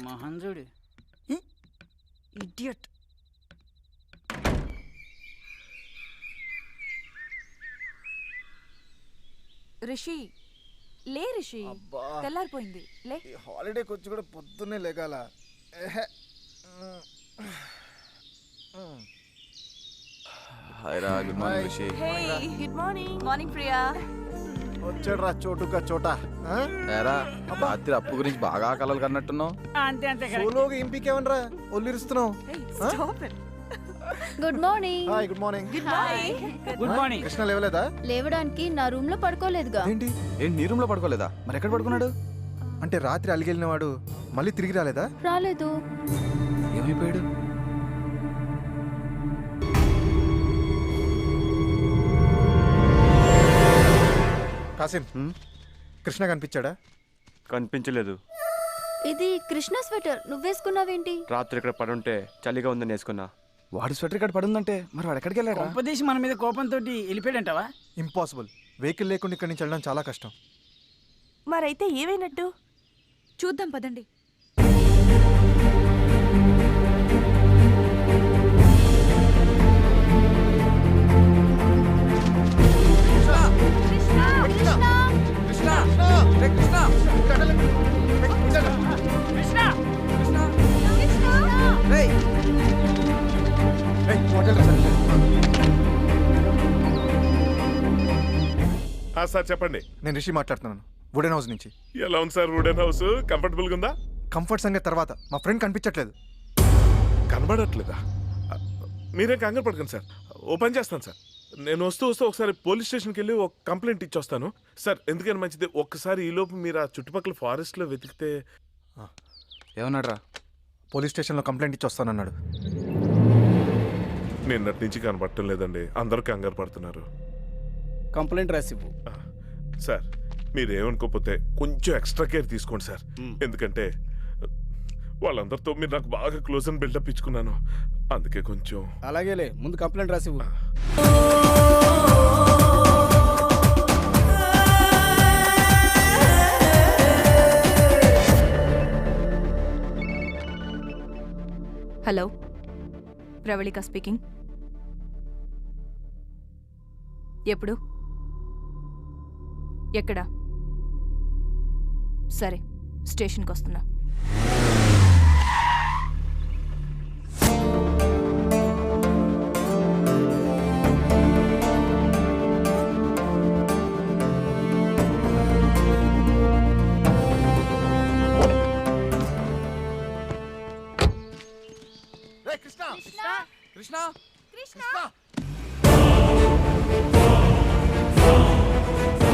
మహంజుడు.
ఇడియట్.
రిషి లే రిషి, తెల్లారిపోయింది లే.
హాలిడేకి వచ్చి కూడా పొద్దున్నే లేగాల.
హాయ్ రా, good morning Rishi.
Hey good morning. Morning Priya.
వచ్చాడు రా చోటుగా చోట.
ఏరా రాత్రి అప్పు గురించి బాగా కలలు కన్నట్టున్నావు.
అంతే అంతే కదా.
సోలోగా ఇంపికేమనరా ఒల్లిరుస్తున్నావు.
Stop it.
Good morning.
Hi good morning.
Good morning.
Good morning.
Krishna లేవలేదా?
లేవడానికి నా రూమ్ లో పడుకోలేదుగా.
ఏంటి
ఏంటి నీ రూమ్ లో పడుకోలేదా? మరి ఎక్కడ పడుకున్నాడు?
అంటే రాత్రి అలిగెళ్ళిన వాడు మళ్ళీ తిరిగి రాలేదా?
రాలేదు.
ఏమైపోయాడు?
కాసిం, కృష్ణ కనిపించాడా?
కనిపించలేదు.
ఇది కృష్ణ స్వెటర్ నువ్వేసుకున్నావేంటి?
రాత్రి ఇక్కడ పడుంటే చలిగా ఉందని వేసుకున్నా.
వాడి స్వెటర్ ఇక్కడ పడుందంటే మరి వాడు ఎక్కడికి వెళ్ళాడు?
ఉపదేశి మన మీద కోపంతో వెళ్ళిపోయాడంటావా?
ఇంపాసిబుల్. వెహికల్ లేకుండా ఇక్కడి నుంచి వెళ్ళడం చాలా కష్టం.
మరైతే ఏమైనట్టు చూద్దాం పదండి.
సార్ చెప్పండి.
నేను రిషి మాట్లాడుతున్నాను, వుడెన్ హౌస్ నుంచి.
ఎలా ఉంది సార్ వుడెన్ హౌస్? కంఫర్టబుల్ గా ఉందా?
కంఫర్ట్ సంగతి తర్వాత, మా ఫ్రెండ్ కనిపించట్లేదు.
కనబడట్లేదా? మీరేం కంగారు పడకండి సార్, ఓ పని చేస్తాను సార్. నేను వస్తూ ఒకసారి పోలీస్ స్టేషన్కి వెళ్ళి ఒక కంప్లైంట్ ఇచ్చి వస్తాను సార్. ఎందుకని మంచిది, ఒక్కసారి ఈలోపు మీరు ఆ చుట్టుపక్కల ఫారెస్ట్లో వెతికితే.
ఏమన్నాడు రా?
పోలీస్ స్టేషన్లో కంప్లైంట్ ఇచ్చి వస్తానన్నాడు.
నిన్నటి నుంచి కనబడటం లేదండి, అందరూ కంగారు పడుతున్నారు.
కంప్లైంట్ రాసివ్వు.
సార్ మీరేమనుకోకపోతే కొంచెం ఎక్స్ట్రా కేర్ తీసుకోండి సార్. ఎందుకంటే వాళ్ళందరితో మీరు నాకు బాగా క్లోజ్ అని బిల్డప్ ఇచ్చుకున్నాను, అందుకే కొంచెం.
అలాగేలే, ముందు కంప్లైంట్ రాసివ్వు.
Hello, Pravalika speaking. ఎప్పుడు? ఎక్కడ? సరే, స్టేషన్కి వస్తున్నా.
కృష్ణ కృష్ణ కృష్ణ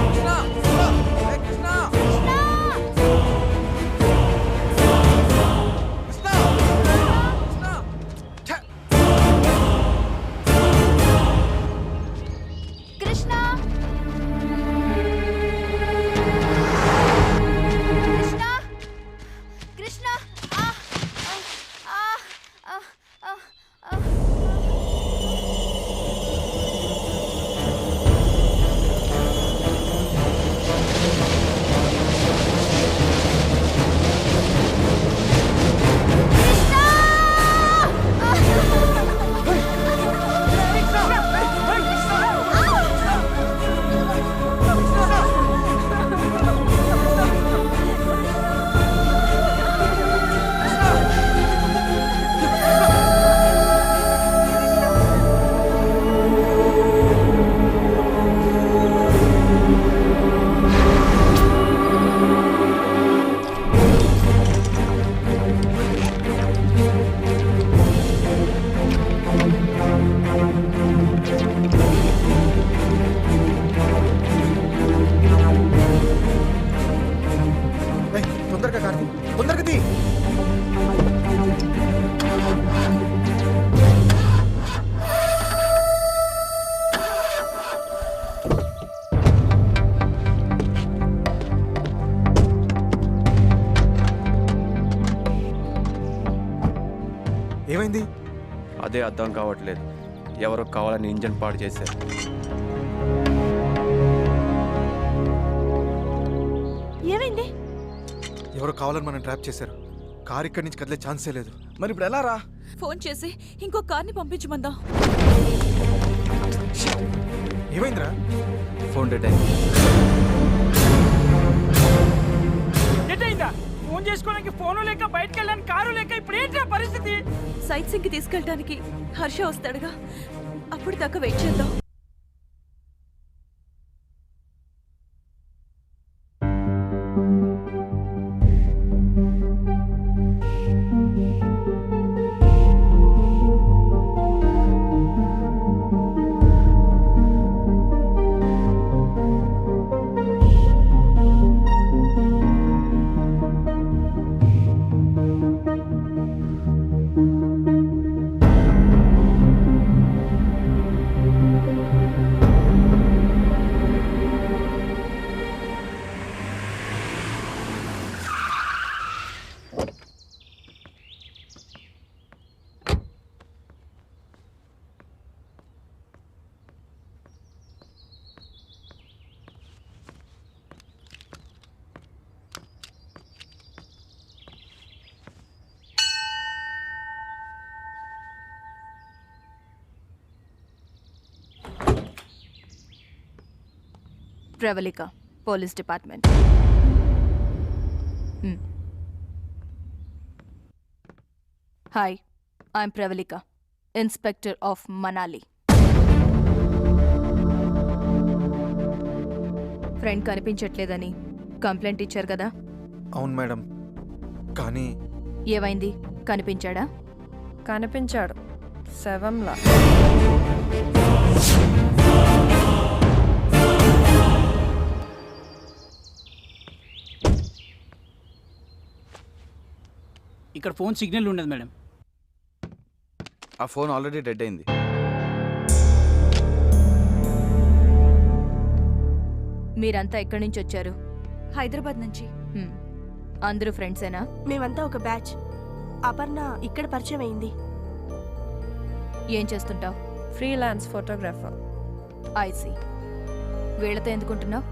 ఏమైంది?
అదే అర్థం కావట్లేదు. ఎవరో కావాలని ఇంజన్ పాడు చేశారు.
ఏమైంది?
ఎవరో కావాలని మనం ట్రాప్ చేశారు. కార్ ఇక్కడి నుంచి కదిలే ఛాన్సే లేదు.
మరి ఇప్పుడు ఎలా రా?
ఫోన్ చేసి ఇంకో కార్ని పంపించమందాం.
ఏమైందిరా?
ఫోన్ డెడ్ అయింది.
డెడ్ అయిందా? ఫోన్ చేసుకోవడానికి ఫోను లేక బయటకు వెళ్ళడానికి కారు లేక ఇప్పుడు ఏంటి పరిస్థితి?
సైట్ సింగ్ కి తీసుకెళ్ళడానికి హర్ష వస్తాడుగా, అప్పుడు దాకా వెయిట్ చేద్దాం. Pravalika, police department. Hi, I am Pravalika, inspector of Manali. Friend కనిపించట్లేదని కంప్లైంట్ ఇచ్చారు కదా?
అవును మేడం, కానీ
ఏమైంది? కనిపించాడా?
కనిపించాడు శవంలా.
ఇక్కడ ఫోన్ సిగ్నల్ ఉండదు మేడం.
ఆ ఫోన్ ఆల్రెడీ డెడ్ అయింది.
మీరంతా ఎక్కడి నుంచి వచ్చారు?
హైదరాబాద్ నుంచి.
అందరూ ఫ్రెండ్సేనా?
మేమంతా ఒక బ్యాచ్. అపర్ణ ఇక్కడ పరిచయం అయింది.
ఏం చేస్తుంటావు?
Freelance photographer.
ఐసీ. వీళ్ళతో ఎందుకుంటున్నావు?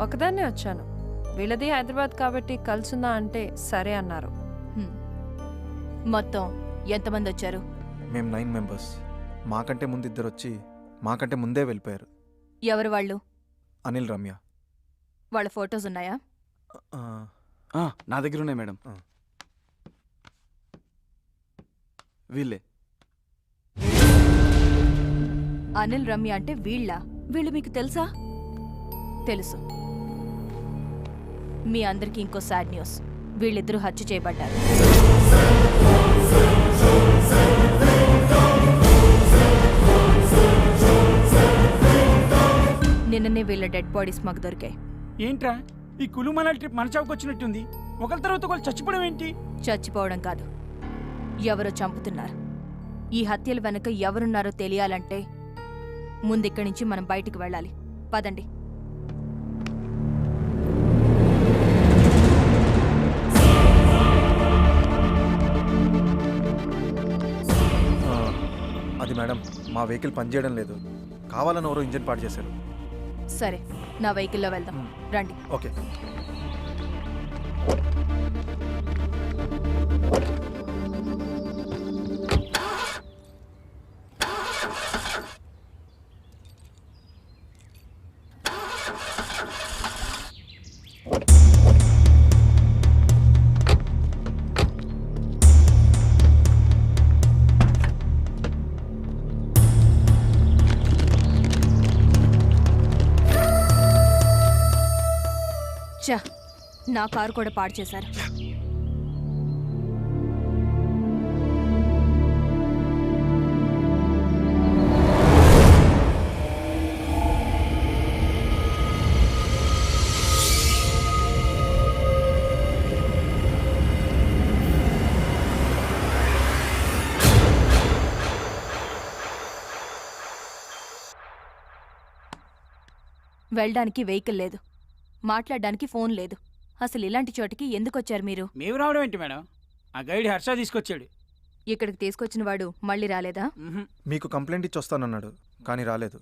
ఒకదాన్నే వచ్చాను. వీళ్ళది హైదరాబాద్ కాబట్టి కలుసుందా అంటే సరే అన్నారు.
మొత్తం ఎంతమంది వచ్చారు?
మేము 9 మెంబర్స్. మాకంటే ముందు ఇద్దరు వచ్చి మాకంటే ముందే వెళ్ళిపోయారు.
ఎవరు వాళ్ళు?
అనిల్, రమ్య.
వాళ్ళ ఫొటోస్ ఉన్నాయా?
నా దగ్గర ఉన్నాయి మేడం. వీళ్ళే.
అనిల్, రమ్య అంటే వీళ్ళ? వీళ్ళు మీకు తెలుసా? తెలుసు. మీ అందరికీ ఇంకో సాడ్ న్యూస్. వీళ్ళిద్దరూ హత్య చేయబడ్డారు. నిన్ననే వీళ్ళ డెడ్ బాడీస్ మాకు దొరికాయి.
ఏంట్రా ఈ కులు మనాలి ట్రిప్ మన చావుకు వచ్చినట్టుంది. ఒకరి తర్వాత ఒకరు చచ్చిపోవడం ఏంటి?
చచ్చిపోవడం కాదు, ఎవరో చంపుతున్నారు. ఈ హత్యల వెనుక ఎవరున్నారో తెలియాలంటే ముందిక్కడి నుంచి మనం బయటికి వెళ్ళాలి. పదండి.
అది మేడం, మా వెహికల్ పనిచేయడం లేదు. కావాలని ఎవరో ఇంజన్ పాడు చేశారు.
సరే, నా వెహికల్లో వెళ్దాం. రండి.
ఓకే.
నా కారు కూడా పాడు చేశారు. వెళ్ళడానికి వెహికల్ లేదు, మాట్లాడడానికి ఫోన్ లేదు. అసలు ఇలాంటి చోటికి ఎందుకు వచ్చారు మీరు?
మేము రావడం ఏంటి మేడం? ఆ గైడ్ హర్ష తీసుకొచ్చాడు.
ఇక్కడికి తీసుకొచ్చిన వాడు మళ్ళీ రాలేదా?
మీకు కంప్లైంట్ ఇచ్చి వస్తానన్నాడు కానీ రాలేదు.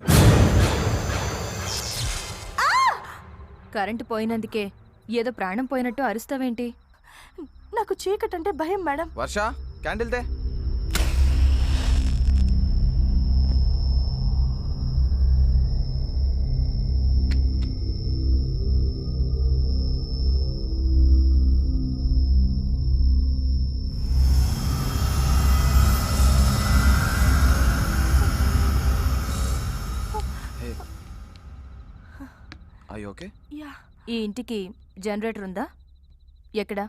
కరెంటు పోయినందుకే ఏదో ప్రాణం పోయినట్టు అరుస్తావేంటి?
నాకు చీకటి అంటే భయం మేడం.
వర్ష క్యాండిల్ తే. ఓకే.
ఈ ఇంటికి జనరేటర్ ఉందా? ఎక్కడా?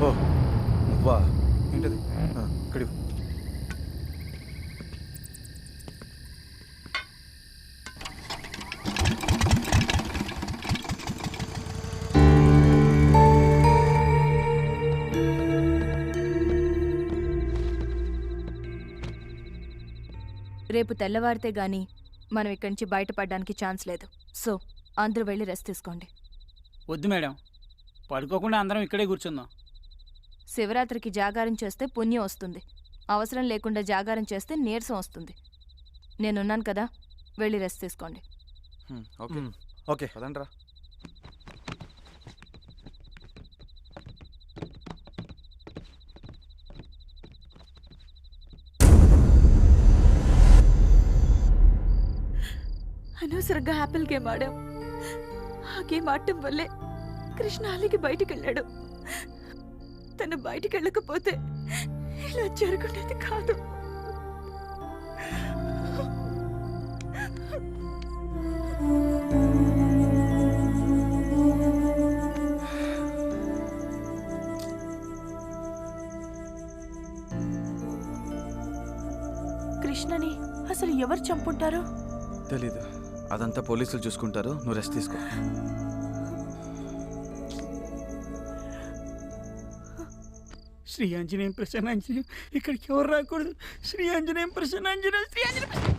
ఓ నువ్వా? ఏంటది? ఇక్కడి
రేపు తెల్లవారితే గాని మనం ఇక్కడి నుంచి బయటపడడానికి ఛాన్స్ లేదు. సో అందరూ వెళ్ళి రెస్ట్ తీసుకోండి.
వద్దు మేడం, పడుకోకుండా అందరం ఇక్కడే కూర్చుందాం.
శివరాత్రికి జాగారం చేస్తే పుణ్యం వస్తుంది. అవసరం లేకుండా జాగారం చేస్తే నీరసం వస్తుంది. నేనున్నాను కదా, వెళ్ళి రెస్ట్ తీసుకోండి.
ఓకే
ఓకే
పదండ్రా.
అనవసరంగా యాపిల్ గేమ్ ఆడాం. ఆ గేమ్ ఆడటం వల్లే కృష్ణ అలిగి బయటికి వెళ్ళాడు. తను బయటికి వెళ్ళకపోతే ఇలా జరుగుండేది కాదు. కృష్ణని అసలు ఎవరు చంపుంటారో
తెలీదు. అదంతా పోలీసులు చూసుకుంటారు. నువ్వు రెస్ట్ తీసుకో.
శ్రీ ఆంజనేయం ప్రసన్నాంజనేయం. ఇక్కడికి ఎవరు రాకూడదు. శ్రీ ఆంజనేయం ప్రసన్నాంజనేయం. శ్రీ ఆంజనేయం.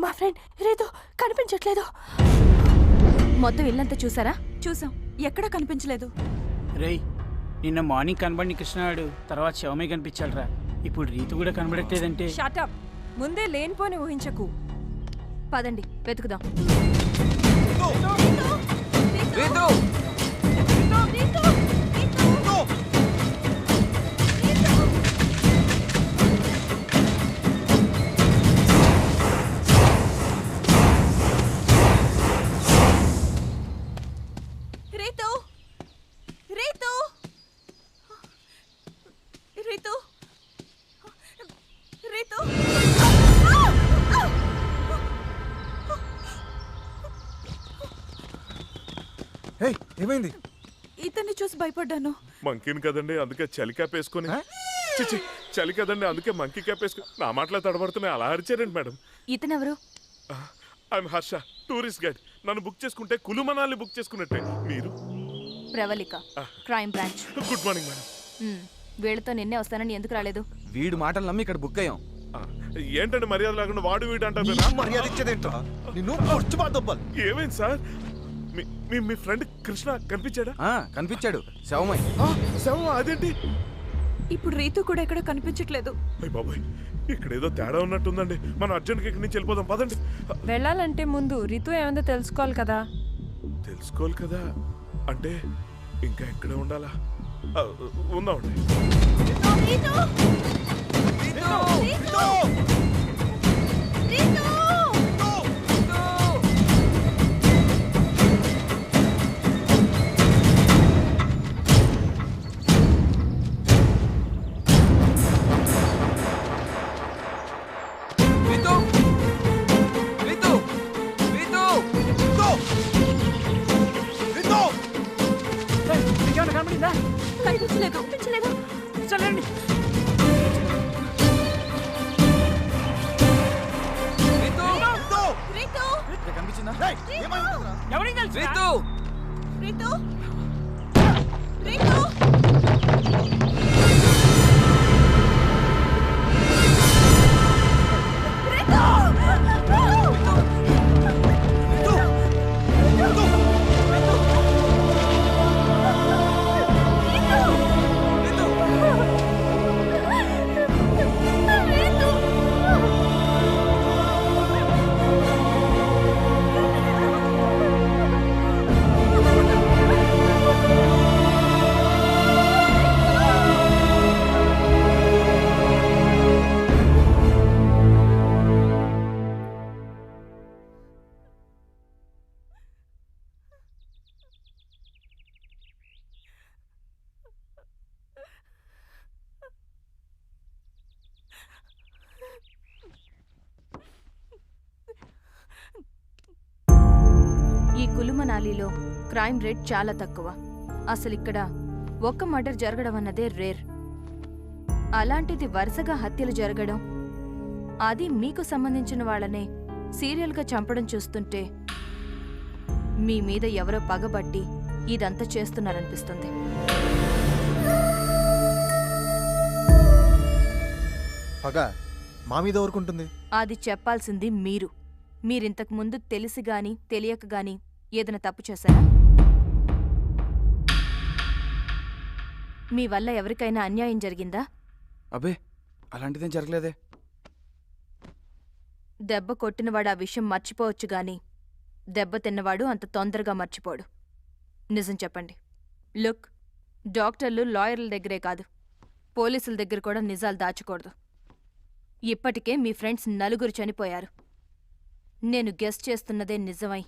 మా ఫ్రెండ్ రేతో కనిపించట్లేదు. మొత్తం ఇల్లంతా చూసారా?
చూసాం, ఎక్కడా కనిపించలేదు.
రేయ్, నిన్న మార్నింగ్ కనబడిన కృష్ణాడు తర్వాత శవమే కనిపించాడురా. ఇప్పుడు రీతు కూడా కనబడట్లేదంటే
షటప్, ముందే లేనిపోని ఊహించకు.
పదండి వెతుకుదాం.
రీతు!
రీతు! రీతు! రీతు! రీతు!
ఏయ్, ఏమైంది?
ఇతన్ని చూసి భయపడ్డాను.
మంకీని కదండి, అందుకే చలి క్యాప్ వేసుకొని. చిచి, చలి కదండి, అందుకే మంకీ క్యాప్ వేసుకొని. నా మాటలో తడబడుతున్నాయి, అలా అరిచారండి మేడం.
ఇతనెవరు?
I am Harsha, tourist guide. నన్ను బుక్ చేసుకుంటే కులు మనాలి బుక్ చేసుకున్నట్టే. మీరు?
Pravalika, crime branch.
Good morning madam.
వీళ్ళతో నిన్నే వస్తానని ఎందుకు రాలేదు?
వీడు మాటలు నమ్మి ఇక్కడ బుక్ అయ్యాం.
ఏంటండి మర్యాద లేకుండా వాడు వీడు అంటారు?
మర్యాద ఇచ్చేదేంట్రా? నిన్ను పొడుచుబాదొబ్బలు.
ఏమైంది సార్? మీ ఫ్రెండ్ కృష్ణ కనిపించాడా?
కనిపించాడు, శవమై.
శవం? అదేంటి?
ఇప్పుడు రీతు కూడా ఎక్కడ కనిపించట్లేదు.
అయ్య బాబాయ్, ఇక్కడ ఏదో తేడా ఉన్నట్టుందండి. మనం అర్జెంట్గా ఇక్కడి నుంచి వెళ్ళిపోదాం, పదండి.
వెళ్ళాలంటే ముందు రితు ఏమందో తెలుసుకోవాలి కదా.
తెలుసుకోవాలి కదా అంటే ఇంకా ఎక్కడే ఉండాలా? ఉందామండి.
కనిపించలేదు.
చల్లండి.
కనిపించిందా?
ఎవరికి తెలుసు?
రీతు!
రీతు! రీతు!
ఈ కులు మనాలిలో క్రైమ్ రేట్ చాలా తక్కువ. అసలు ఇక్కడ ఒక్క మర్డర్ జరగడం అన్నదే రేర్. అలాంటిది వరుసగా హత్యలు జరగడం, అది మీకు సంబంధించిన వాళ్ళనే సీరియల్గా చంపడం చూస్తుంటే మీ మీద ఎవరో పగబట్టి ఇదంతా చేస్తున్నారనిపిస్తుంది.
పగ మా మీద ఊరుకుంటుంది.
అది చెప్పాల్సింది మీరు. మీరింతకు ముందు తెలిసి గాని తెలియక గాని ఏదైనా తప్పు చేశారా? మీ వల్ల ఎవరికైనా అన్యాయం జరిగిందా?
అబే, అలాంటిదేం జరగలేదే.
దెబ్బ కొట్టినవాడు ఆ విషయం మర్చిపోవచ్చు గాని దెబ్బ తిన్నవాడు అంత తొందరగా మర్చిపోడు. నిజం చెప్పండి. లుక్, డాక్టర్లు లాయర్ల దగ్గరే కాదు, పోలీసుల దగ్గర కూడా నిజాలు దాచకూడదు. ఇప్పటికే మీ ఫ్రెండ్స్ 4 చనిపోయారు. నేను గెస్ చేస్తున్నదే నిజమై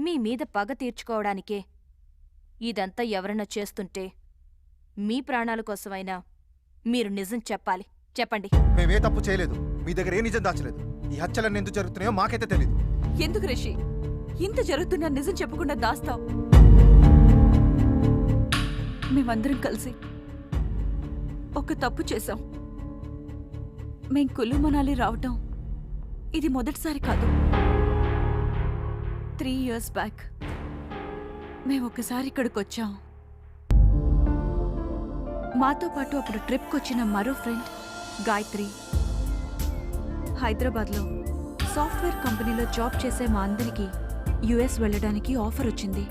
మీ మీద పగ తీర్చుకోవడానికే ఇదంతా ఎవరన్నా చేస్తుంటే మీ ప్రాణాల కోసమైనా మీరు నిజం చెప్పాలి. చెప్పండి.
మేమే తప్పు చేయలేదు, మీ దగ్గర ఏ నిజం దాచలేదు. ఈ హత్యలన్నీ ఎందుకు జరుగుతున్నాయో మాకైతే తెలియదు.
ఎందుకు రిషి ఇంత జరుగుతున్నా నిజం చెప్పకుండా దాస్తావు? మేమందరం కలిసి ఒక తప్పు చేశాం. మేం కులు మనాలి రావటం ఇది మొదటిసారి కాదు. 3 years బ్యాక్ మేము ఒకసారి ఇక్కడికి వచ్చాం. మాతో పాటు అప్పుడు ట్రిప్కి వచ్చిన మరో ఫ్రెండ్ గాయత్రి హైదరాబాద్లో సాఫ్ట్వేర్ కంపెనీలో జాబ్ చేసే మా అందరికీ యుఎస్ వెళ్ళడానికి ఆఫర్ వచ్చింది.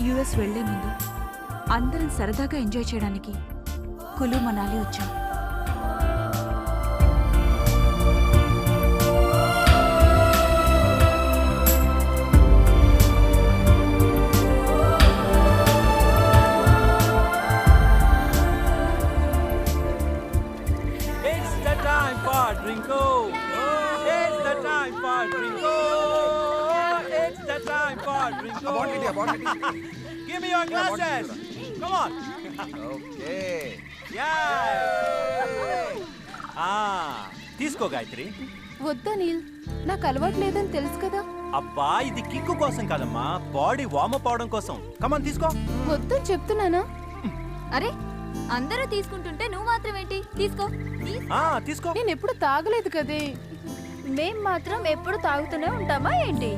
యుఎస్ వెళ్లే ముందు అందరం సరదాగా ఎంజాయ్ చేయడానికి కులు మనాలి వచ్చాం.
It's the time for Drinko. It's the time for Drinko. It's the time for Drinko. Give me your glasses. Come on.
Okay
తీసుకో గాయత్రి.
వద్దా నీల్, నాకు అలవాటు లేదని తెలుసు కదా.
అబ్బా ఇది కిక్కు కోసం కాదమ్మా, బాడీ వార్మప్ అవడం కోసం. కమాన్ తీసుకో.
వద్దని చెప్తున్నానా?
అరే అందరూ తీసుకుంటుంటే నువ్వు మాత్రం ఏంటి? తీసుకో.
తీసుకో.
నేను ఎప్పుడు తాగలేదు కదే. మేం మాత్రం ఎప్పుడు తాగుతూనే ఉంటామా ఏంటి?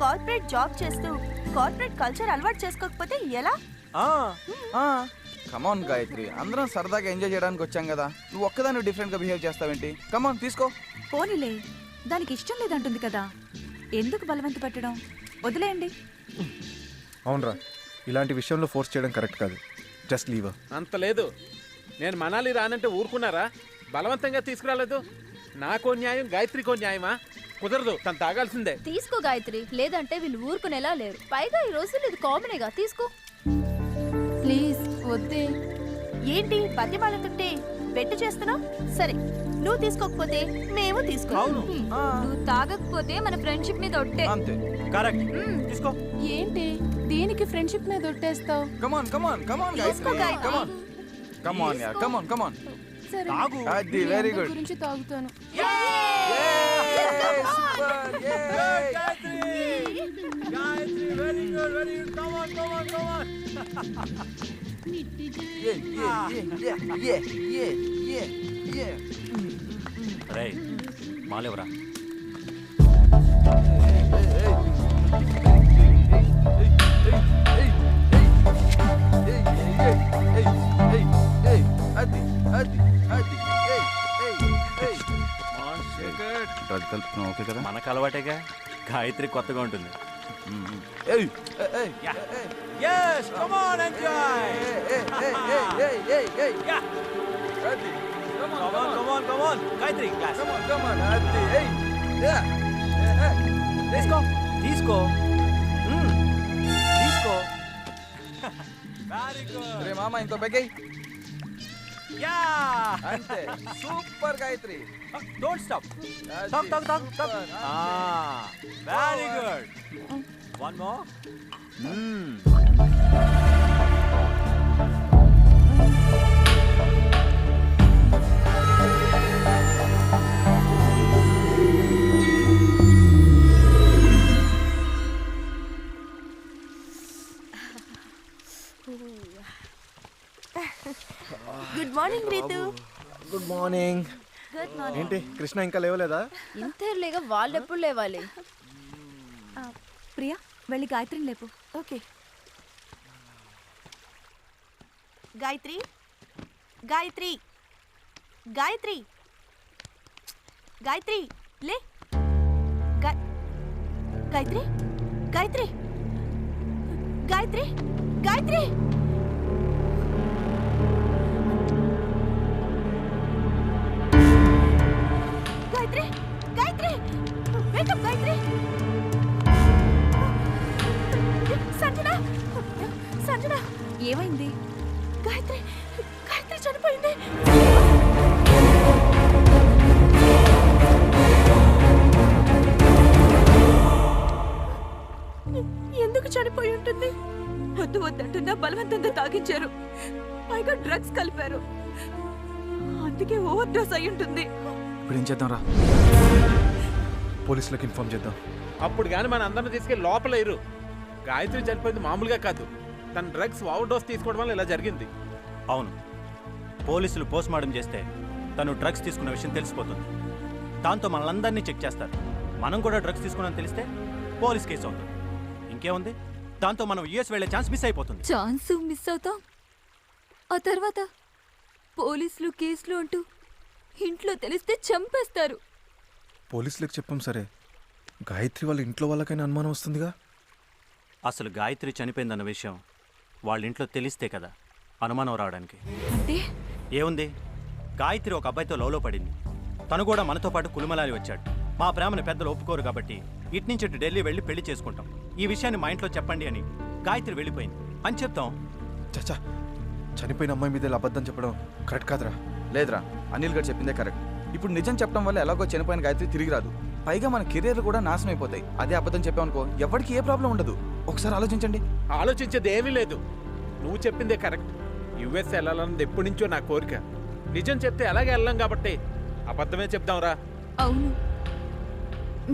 కార్పొరేట్ జాబ్ చేస్తూ కార్పొరేట్ కల్చర్ అలవాటు చేసుకోకపోతే ఎలా?
కమాన్ గాయత్రి, అందరం సరదాగా ఎంజాయ్ చేయడానికి వచ్చాం కదా, నువ్వు ఒక్కదాన్ని డిఫరెంట్ గా బిహేవ్ చేస్తావేంటి? కమాన్ తీసుకో.
పోనీలే, దానికి ఇష్టం లేదంటుంది కదా, ఎందుకు బలవంత పెట్టడం? వదిలేయండి.
అవునరా, ఇలాంటి విషయంలో ఫోర్స్ చేయడం కరెక్ట్ కాదు. Just leave.
అంత లేదు. నేను మనాలి రానంటే ఊరుకున్నారా? బలవంతంగా తీసుకురాలేదు. నాకో న్యాయం, గాయత్రికో న్యాయమా? కుదరదు, తను తాగాల్సిందే.
తీసుకో గాయత్రి, లేదంటే వీళ్ళు ఊరుకునేలా లేరు. పైగా ఈ రోజులు ఇది కామనేగా. తీసుకో ప్లీజ్. వద్దే.
ఏంటి బతిమాలుతుంటే బెట్టు చేస్తున్నావు? సరే, నువ్వు తీసుకోకపోతే మేము తీసుకో.
నువ్వు తాగకపోతే మన ఫ్రెండ్షిప్ మీద ఒట్టే.
అంతే.
కరెక్ట్. తీసుకో.
ఏంటి దీనికి ఫ్రెండ్షిప్ మీద ఒట్టేస్తావు?
కమాన్ కమాన్ కమాన్ గాయత్రి, కమాన్ కమాన్ యార్, కమాన్ కమాన్.
సరే,
తాగు.
అది వెరీ గుడ్.
గురించి తాగుతాను.
Super.
Gayatri very good, very good. Come on come on come on. రేయ్ మాలేవరా.
డ్రగ్ కలుపుతున్నావు ఓకే కదా?
మనకు అలవాటేగా. గాయత్రి కొత్తగా ఉంటుంది. Yes, come on, enjoy. Yeah. Come on. Gayatri, glass.
Come on. Yeah.
తీసుకో. తీసుకో. Very good.
రే మామ, ఇంకో బెగ్గై.
Yeah.
అంతే. Super Gayatri.
Don't stop. Talk. Very good. One more.
Good morning Ritu.
Good morning.
Good morning.
ఏంటి కృష్ణ ఇంకా లేవలేదా?
ఇంతేలేగా, వాళ్ళెప్పుడు లేవాలి?
ప్రియా, వెళ్ళి గాయత్రిని లేపు. ఓకే. గాయత్రి, గాయత్రి, గాయత్రి, గాయత్రి లే. గాయత్రి, గాయత్రి, గాయత్రి, గాయత్రి. గాయత్రి, గాయత్రి, వేకప్ గాయత్రి. సంజన, సంజన, ఏమైంది? గాయత్రి, గాయత్రి చనిపోయింది. ఎందుకు చనిపోయి ఉంటుంది? వద్దు వద్దంటున్నా బలవంతంగా తాగించారు, పైగా డ్రగ్స్ కలిపారు. అందుకే ఓవర్ డోస్ అయి ఉంటుంది.
ఇప్పుడు ఏం చేద్దాం రా?
పోలీసులకు ఇన్ఫార్మ్ చేద్దాం.
అప్పుడు కానీ మన అందరిని తీసుకెళ్ళి లోపల ఇరు. గాయత్రి చనిపోయింది మామూలుగా కాదు, తన డ్రగ్స్ ఓవర్ డోస్ తీసుకోవడం వల్ల ఇలా జరిగింది.
అవును, పోలీసులు పోస్ట్ మార్టం చేస్తే తను డ్రగ్స్ తీసుకున్న విషయం తెలిసిపోతుంది. దాంతో మనల్ని చెక్ చేస్తారు. మనం కూడా డ్రగ్స్ తీసుకున్నామని తెలిస్తే పోలీస్ కేసు అవుతుంది. ఇంకేముంది, దాంతో మనం యూఎస్ వెళ్ళే ఛాన్స్ మిస్ అయిపోతుంది.
ఛాన్స్ మిస్ అవుతాం, ఆ తర్వాత పోలీసులు కేసులు అంటూ ఇంట్లో తెలిస్తే చంపేస్తారు.
పోలీసులకు చెప్పాం సరే, గాయత్రి వాళ్ళ ఇంట్లో వాళ్ళకైనా అనుమానం వస్తుందిగా.
అసలు గాయత్రి చనిపోయిందన్న విషయం వాళ్ళ ఇంట్లో తెలిస్తే కదా అనుమానం రావడానికి.
అంటే
ఏముంది, గాయత్రి ఒక అబ్బాయితో లవ్లో పడింది. తను కూడా మనతో పాటు కులుమలాలి వచ్చాడు. మా ప్రేమను పెద్దలు ఒప్పుకోరు కాబట్టి ఇట్నుంచి ఇటు ఢిల్లీ వెళ్ళి పెళ్లి చేసుకుంటాం. ఈ విషయాన్ని మా ఇంట్లో చెప్పండి అని గాయత్రి వెళ్ళిపోయింది అని చెప్తాం.
చచ్చా, చనిపోయిన అమ్మాయి మీద ఇలా అబద్ధం చెప్పడం కరెక్ట్ కాదురా.
లేదురా, అనిల్ గారు చెప్పిందే కరెక్ట్. ఇప్పుడు నిజం చెప్పడం వల్ల ఎలాగో చనిపోయిన గాయత్రి తిరిగి రాదు. పైగా మన కెరీర్లు కూడా నాశనం అయిపోతాయి. అదే అబద్ధం చెప్పామనుకో ఎవరికి ఏ ప్రాబ్లం ఉండదు. ఒకసారి ఆలోచించండి.
ఆలోచించేది ఏమీ లేదు. నువ్వు చెప్పిందే కరెక్ట్. యుఎస్ వెళ్ళాలన్నది ఎప్పటి నుంచో నా కోరిక. నిజం చెప్తే అలాగే వెళ్ళాం కాబట్టి అబద్ధమే చెప్దాంరా.
అవును,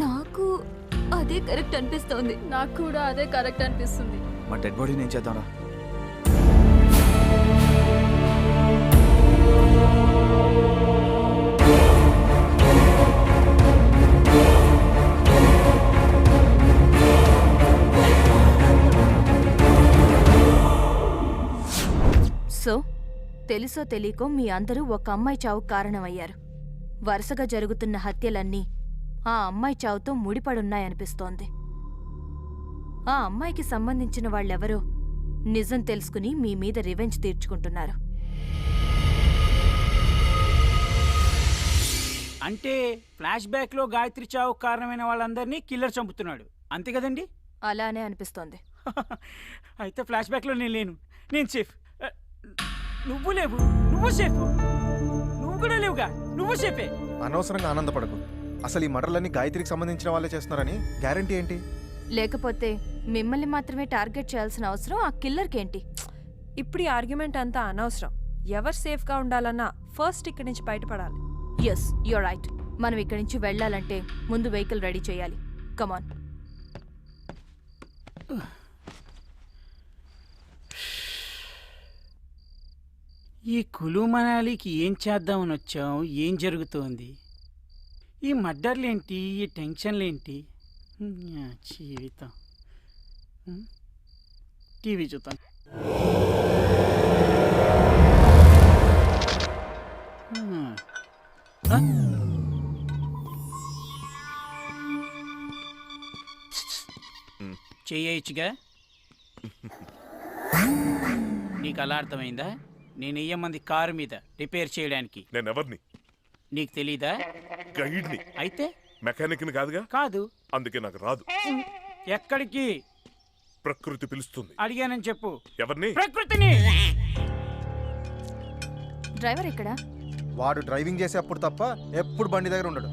నాకు అదే కరెక్ట్ అనిపిస్తోంది.
నాకు కూడా అదే కరెక్ట్ అనిపిస్తుంది.
మా డెడ్ బాడీని ఏం చేద్దాంరా?
సో తెలుసో తెలియకో మీ అందరూ ఒక అమ్మాయి చావు కారణమయ్యారు. వరుసగా జరుగుతున్న హత్యలన్నీ ఆ అమ్మాయి చావుతో ముడిపడున్నాయనిపిస్తోంది. ఆ అమ్మాయికి సంబంధించిన వాళ్ళెవరో నిజం తెలుసుకుని మీ మీద రివెంజ్ తీర్చుకుంటున్నారు.
అంటే ఫ్లాష్ బ్యాక్ లో గాయత్రి చావు కారణమైన వాళ్ళందరినీ కిల్లర్ చంపుతున్నాడు, అంతే కదండి?
అలానే అనిపిస్తోంది.
అయితే ఫ్లాష్ బ్యాక్ లో నేను లేను, నేను సేఫ్. నువ్వు లేవు, నువ్వు సేఫ్. నువ్వు కూడా లేవుగా, నువ్వు సేఫే.
అనవసరంగా ఆనందపడకు. అసలు ఈ మర్డర్లన్నీ గాయత్రికి సంబంధించిన వాళ్ళే చేస్తున్నారని గ్యారంటీ ఏంటి?
లేకపోతే మిమ్మల్ని మాత్రమే టార్గెట్ చేయాల్సిన అవసరం ఆ కిల్లర్కేంటి?
ఇప్పుడు ఈ ఆర్గ్యుమెంట్ అంతా అనవసరం. ఎవరు సేఫ్గా ఉండాలన్నా ఫస్ట్ ఇక్కడి నుంచి బయటపడాలి.
Yes, you're right. మనం ఇక్కడి నుంచి వెళ్ళాలంటే ముందు వెహికల్ రెడీ చేయాలి. కమాన్.
ఈ కులు మనాలికి ఏం చేద్దామని వచ్చాం? ఏం జరుగుతోంది? ఈ మర్డర్లేంటి? ఈ టెన్షన్లేంటి? జీవితం. టీవీ చూద్దాం. చేయొచ్చుగా. నీకు అలా అర్థమైందా? నేను వెయ్యమంది కారు మీద రిపేర్ చేయడానికి.
నేను ఎవరిని
నీకు తెలీదా?
గైడ్ని.
అయితే
మెకానిక్ని కాదుగా.
కాదు.
అందుకే నాకు రాదు.
ఎక్కడికి?
ప్రకృతి పిలుస్తుంది.
అడిగానని చెప్పు.
ఎవరిని?
ప్రకృతిని.
డ్రైవర్ ఎక్కడ?
వాడు డ్రైవింగ్ చేసే అప్పుడు తప్ప ఎప్పుడు బండి దగ్గర ఉండడు.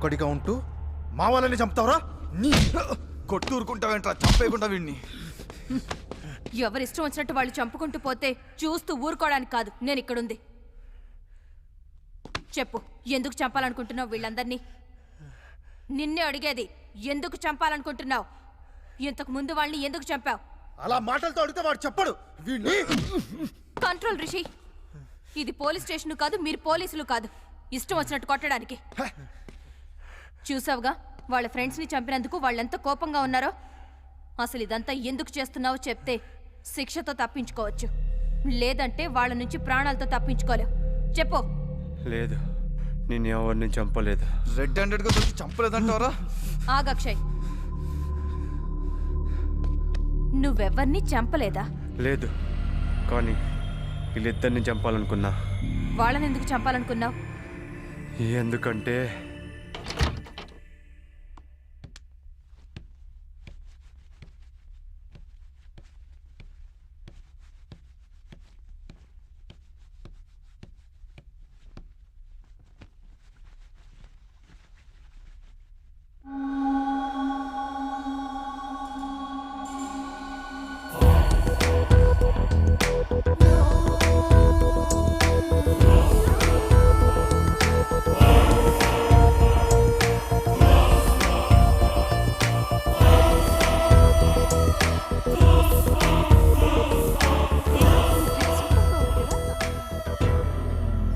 ఒక్కడిగా ఉంటూ మా వాళ్ళని చంపుతావురా? నీ
కొట్టూరుకుంటావేంట్రా, చంపేయకుండా వీడిని.
ఎవరిష్టం వచ్చినట్టు వాళ్ళు చంపుకుంటూ పోతే చూస్తూ ఊరుకోవడానికి కాదు నేను ఇక్కడుంది. చెప్పు, ఎందుకు చంపాలనుకుంటున్నావు వీళ్ళందరినీ? నిన్నే అడిగేది, ఎందుకు చంపాలనుకుంటున్నావు? ఇంతకు ముందు వాళ్ళని ఎందుకు చంపావు?
అలా మాటలతో అడిగితే వాడు చెప్పడు. వీడిని
కంట్రోల్ రిషి, ఇది పోలీస్ స్టేషన్ కాదు, మీరు పోలీసులు కాదు ఇష్టం వచ్చినట్టు కొట్టడానికి. చూసావుగా వాళ్ళ ఫ్రెండ్స్ని చంపినందుకు వాళ్ళెంత కోపంగా ఉన్నారో. అసలు ఇదంతా ఎందుకు చేస్తున్నావో చెప్తే శిక్షతో తప్పించుకోవచ్చు, లేదంటే వాళ్ళ నుంచి ప్రాణాలతో తప్పించుకోలేవు. చెప్పు.
లేదు, నేను ఎవరిని చంపలేదు.
రెడ్ హ్యాండెడ్గా దొరికి చంపలేదంటావరా?
ఆగక్షయ్, నువ్వెవ్వరిని చంపలేదా?
లేదు, కానీ వీళ్ళిద్దరిని చంపాలనుకున్నా.
వాళ్ళని ఎందుకు చంపాలనుకున్నావు?
ఎందుకంటే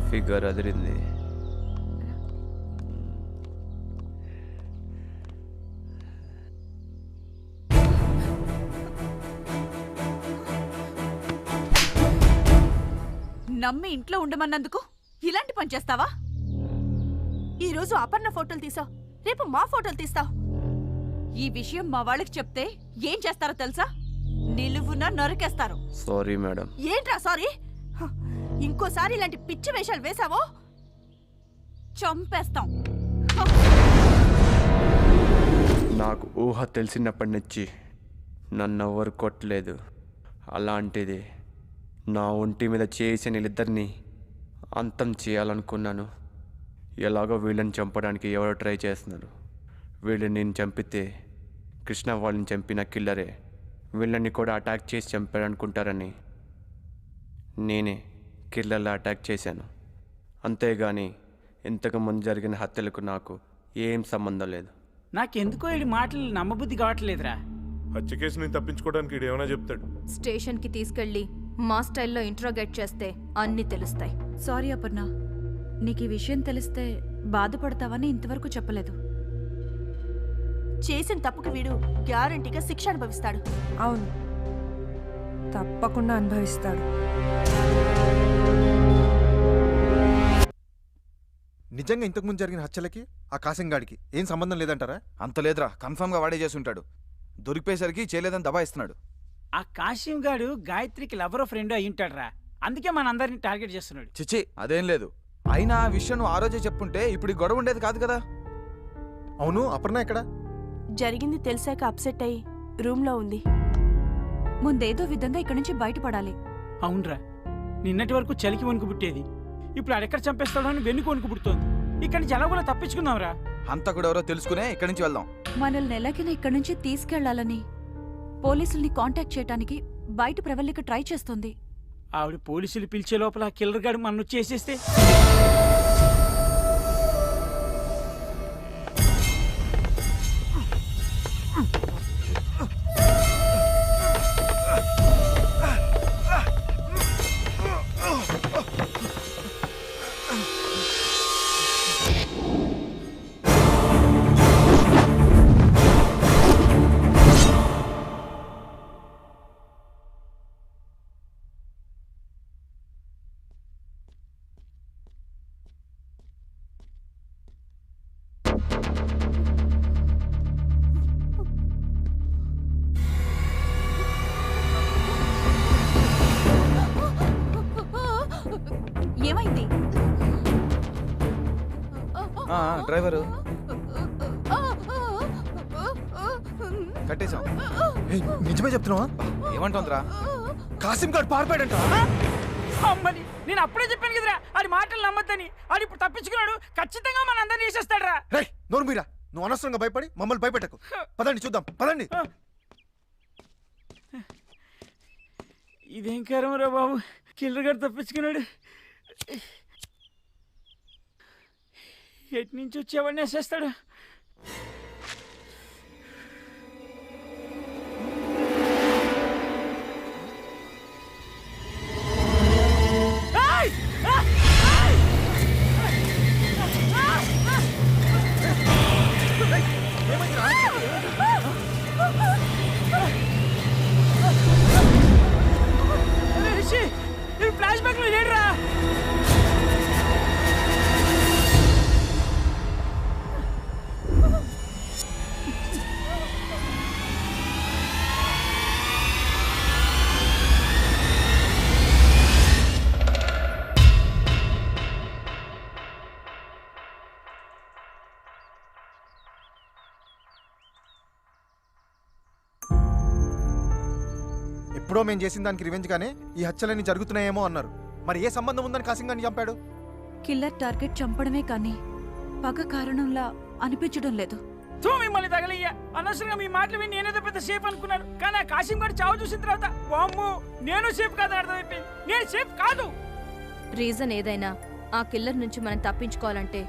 ఫిగర్ అదిరింది.
నమ్మి ఇంట్లో ఉండమన్నందుకు ఇలాంటి పని చేస్తావా? ఈరోజు అపర్ణ ఫోటోలు తీసావు, రేపు మా ఫోటోలు తీస్తావు. ఈ విషయం మా వాళ్ళకి చెప్తే ఏం చేస్తారో తెలుసా? నిలువున నరికేస్తారు.
Sorry madam.
ఏంట్రా సారీ? ఇంకోసారి ఇలాంటి పిచ్చి వేషాలు వేసావో చంపేస్తాం.
నాకు ఊహ తెలిసినప్పటి నుంచి నన్నెవ్వరు కొట్టలేదు. అలాంటిది నా ఒంటి మీద చేసిన వీళ్ళిద్దరినీ అంతం చేయాలనుకున్నాను. ఎలాగో వీళ్ళని చంపడానికి ఎవరో ట్రై చేస్తున్నారు. వీళ్ళని నేను చంపితే కృష్ణ వాళ్ళని చంపిన కిల్లరే వీళ్ళని కూడా అటాక్ చేసి చంపారనుకుంటారని నేనే కిల్లర్లా అటాక్ చేశాను. అంతేగాని ఇంతకుముందు జరిగిన హత్యలకు నాకు ఏం సంబంధం లేదు.
నాకెందుకో ఈ మాటలు నమ్మబుద్ధి కావట్లేదురా.
హత్య కేసుని తప్పించుకోవడానికి ఈడు ఏమైనా చెప్తాడు.
స్టేషన్కి తీసుకెళ్ళి మా స్టైల్లో ఇంట్రోగేట్ చేస్తే అన్నీ తెలుస్తాయి.
సారీ అపర్ణ, నీకు ఈ విషయం తెలిస్తే బాధపడతావని ఇంతవరకు చెప్పలేదు. చేసిన తప్పుకి వీడు గ్యారంటీగా శిక్ష అనుభవిస్తాడు.
అవును, తప్పకుండా అనుభవిస్తాడు.
నిజంగా ఇంతకుముందు జరిగిన హత్యలకి ఆ కాసింగాడికి ఏం సంబంధం లేదంటారా?
అంత లేదురా, కన్ఫర్మ్గా వాడే చేసి ఉంటాడు. దొరికిపోయేసరికి చేయలేదని దబాయిస్తున్నాడు.
ఆ కాశీం గాడు గాయత్రికి లవరో ఫ్రెండ్ అయి ఉంటాడురా, అందుకే మనందరినీ టార్గెట్ చేస్తున్నాడు.
చిచ్చి, అదేం లేదు. అయినా ఆ విషయం నువ్వు ఆ రోజే చెప్పుంటే ఇప్పుడు ఈ గొడవ ఉండేది కాదు కదా.
అవును, అపర్ణ ఎక్కడ?
జరిగింది తెలిసాక అప్సెట్ అయి రూమ్లో ఉంది. ముందేదో విధంగా ఇక్కడి నుంచి బయటపడాలి.
అవునరా, నిన్నటి వరకు చలికి వణుకు పుట్టేది, ఇప్పుడు అడెక్కడ చంపేస్తాడో అని వెన్నుకు వణుకు పుడుతోంది. ఇక్కడి నుంచి ఎలా కూడా తప్పించుకుందాంరా.
అంతా కూడా ఎవరో తెలుసుకునే ఇక్కడి నుంచి వెళ్దాం.
మనల్ని ఎలాగైనా ఇక్కడి నుంచి తీసుకెళ్లాలని పోలీసుల్ని కాంటాక్ట్ చేయడానికి బయట ప్రవల్లిక ట్రై చేస్తుంది.
ఆవిడ పోలీసులు పిలిచే లోపల కిల్లర్ గాడు మన చేసేస్తే
ఏమైంది?
డ్రైవరు కట్టేశాం.
నిజమే చెప్తున్నావా?
ఏమంటుందిరా?
కాసిం గారు పారిపోయాడంట.
అమ్మని నేను అప్పుడే చెప్పాను కదరా ఆడి మాటలు నమ్మద్దని. ఆడు ఇప్పుడు తప్పించుకున్నాడు, ఖచ్చితంగా మన అందరినీ వేసేస్తాడరా.
రే నోరు మీరా, నువ్వు అనవసరంగా భయపడి మమ్మల్ని భయపెట్టకు. పదండి చూద్దాం, పదండి.
ఇదేం కారమరా బాబు, కిల్లర్ గారు తప్పించుకున్నాడు. ఎటు నుంచి వచ్చేవాడిని వేసేస్తాడు. ఫ్లాష్ బ్యాక్ లో లేడురా.
ఎప్పుడో మేము చేసిన దానికి రివెంజ్ గానే ఈ హత్యలన్నీ జరుగుతున్నాయేమో అన్నారు. మరి ఏ సంబంధం ఉందని కాసింగాన్ని చంపాడు?
కిల్లర్ టార్గెట్ చంపడమే కానీ పగ కారణంలా అనిపించడం లేదు.
మిమ్మల్ని తగలయ్యా, అనవసరంగా మీ మాటలు విని నేనేదో పెద్ద సేఫ్ అనుకున్నాను. కానీ ఆ కాశీం గారు చావు చూసిన తర్వాత వామ్మో, నేను సేఫ్ కాదని అర్థమైపోయింది. నేను సేఫ్ కాదు.
రీజన్ ఏదైనా ఆ కిల్లర్ నుంచి మనం తప్పించుకోవాలంటే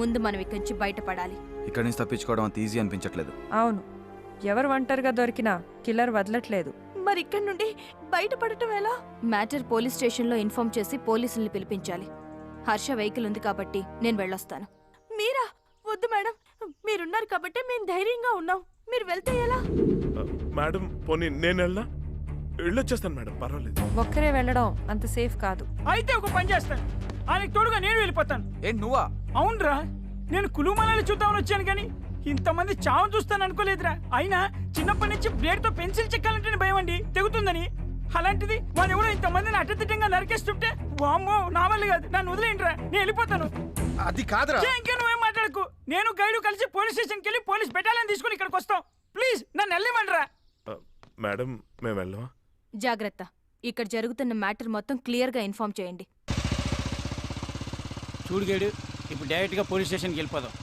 ముందు మనం ఇక్కడి నుంచి బయటపడాలి.
ఇక్కడి నుంచి తప్పించుకోవడం అంత ఈజీ అనిపించట్లేదు.
అవును, ఎవరు ఒంటరిగా దొరికినా కిల్లర్ వదలట్లేదు.
మరి ఇక్కడి నుండి బయటపడటం ఎలా?
మ్యాటర్ పోలీస్ స్టేషన్లో ఇన్ఫార్మ్ చేసి పోలీసుల్ని పిలిపించాలి. హర్ష వెహికల్ ఉంది కాబట్టి నేను వెళ్ళొస్తాను.
మీరా? వద్దు మేడం, మీరున్నారు కాబట్టి మేము ధైర్యంగా ఉన్నాం. మీరు వెళ్తే ఎలా?
మేడం పోనీ నేను వెళ్ళొచ్చేస్తాను మేడం, పర్వాలేదు.
ఒక్కరే వెళ్ళడం అంత సేఫ్ కాదు.
అయితే ఒక పని చేస్తాను, ఆయనకి తోడుగా నేను వెళ్ళిపోతాను.
ఏంటి నువ్వా?
అవునరా, నేను కులుమనాలి చూద్దామని వచ్చాను కానీ ఇంతమంది చావు చూస్తాను అనుకోలేదురా. అయినా చిన్నప్పటి నుంచి బ్లేడ్ తో పెన్సిల్ చెక్కాలంటేనే భయం అండి, తెగుతుందని. అలాంటిది వాడు ఎవరో ఇంతమందిని అడ్డదిడ్డంగా నరికేస్తుంటే వామ్మో, నా వల్ల కాదు, నన్ను వదిలేండిరా, నేను వెళ్ళిపోతాను.
అది కాదురా.
ఇంకా నువ్వేం మాట్లాడకు. నేను గైడు కలిసి పోలీస్ స్టేషన్కి వెళ్ళి పోలీస్ బెటాలియన్ తీసుకుని ఇక్కడికి వస్తాం. ప్లీజ్ నన్ను వెళ్ళివ్వండిరా.
మేడం మేము వెళ్ళవా?
జాగ్రత్త, ఇక్కడ జరుగుతున్న మ్యాటర్ మొత్తం క్లియర్గా ఇన్ఫార్మ్ చేయండి.
చూడు గైడు, ఇప్పుడు డైరెక్ట్గా పోలీస్ స్టేషన్కి వెళ్ళిపోదాం.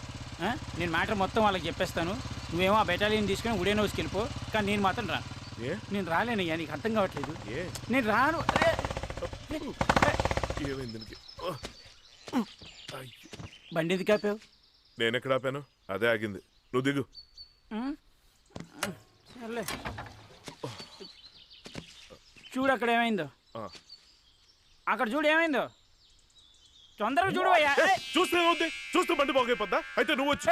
నేను మ్యాటర్ మొత్తం వాళ్ళకి చెప్పేస్తాను. నువ్వేమో ఆ బెటాలియన్ తీసుకుని ఉడే హౌస్కి వెళ్ళిపో. కానీ నేను మాత్రం రాను. నేను రాలేనయ్యా, నీకు అర్థం కావట్లేదు. నేను రాను. బండి ఎందుకు ఆపావు?
నేను ఎక్కడ ఆపాను? అదే ఆగింది. నువ్వు దిగు.
సర్లే, చూడు అక్కడ ఏమైందో. అక్కడ చూడు ఏమైందో, తొందరగా చూడవయ్యా.
చూస్తూ బండి బాగైపోద్దా? అయితే నువ్వు వచ్చి.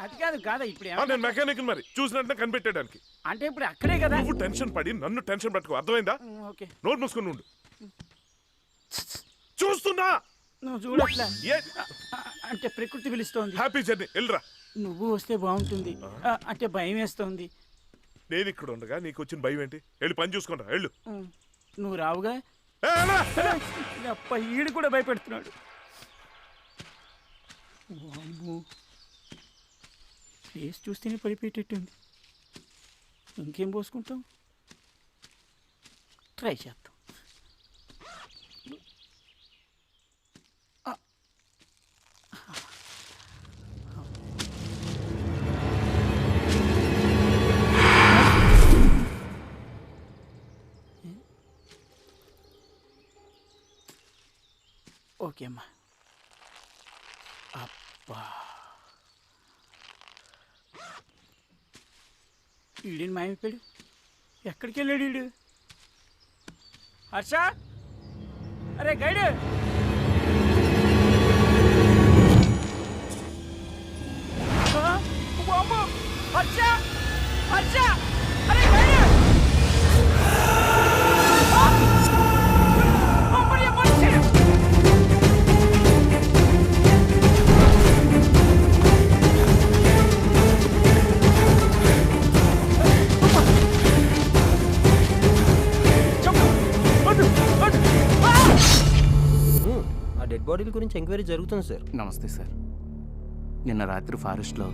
అది కాదు కాదా, ఇప్పుడు
నేను మెకానిక్ మరి చూసినట్టు కనిపెట్టడానికి.
అంటే ఇప్పుడు అక్కడే కదా.
నువ్వు టెన్షన్ పడి నన్ను టెన్షన్ పట్టుకో, అర్థమైందా?
ఓకే,
నోరు మూసుకుని ఉండు. చూస్తున్నా.
నువ్వు చూడట్లా అంటే ప్రకృతి పిలుస్తోంది.
హ్యాపీ జర్నీ, వెళ్ళరా.
నువ్వు వస్తే బాగుంటుంది అంటే భయం వేస్తోంది.
నేను ఇక్కడ ఉండగా నీకు వచ్చిన భయం ఏంటి? వెళ్ళి పని చూసుకుంటా, వెళ్ళు.
నువ్వు రావుగా. ఈడు కూడా భయపెడుతున్నాడు. ఫేస్ చూస్తేనే పడిపోయేటట్టుంది. ఇంకేం పోసుకుంటాం, ట్రై చేద్దాం. ఓకే అమ్మా. అబ్బా, ఈడిని మాయమైపోయాడు. ఎక్కడికి వెళ్ళాడు ఈడు? హర్ష, అరే గైడ్, హర్ష హర్ష, అరే గైడ్.
డెడ్ బాడీల గురించి ఎంక్వైరీ జరుగుతుంది సార్.
నమస్తే సార్. నిన్న రాత్రి ఫారెస్ట్లో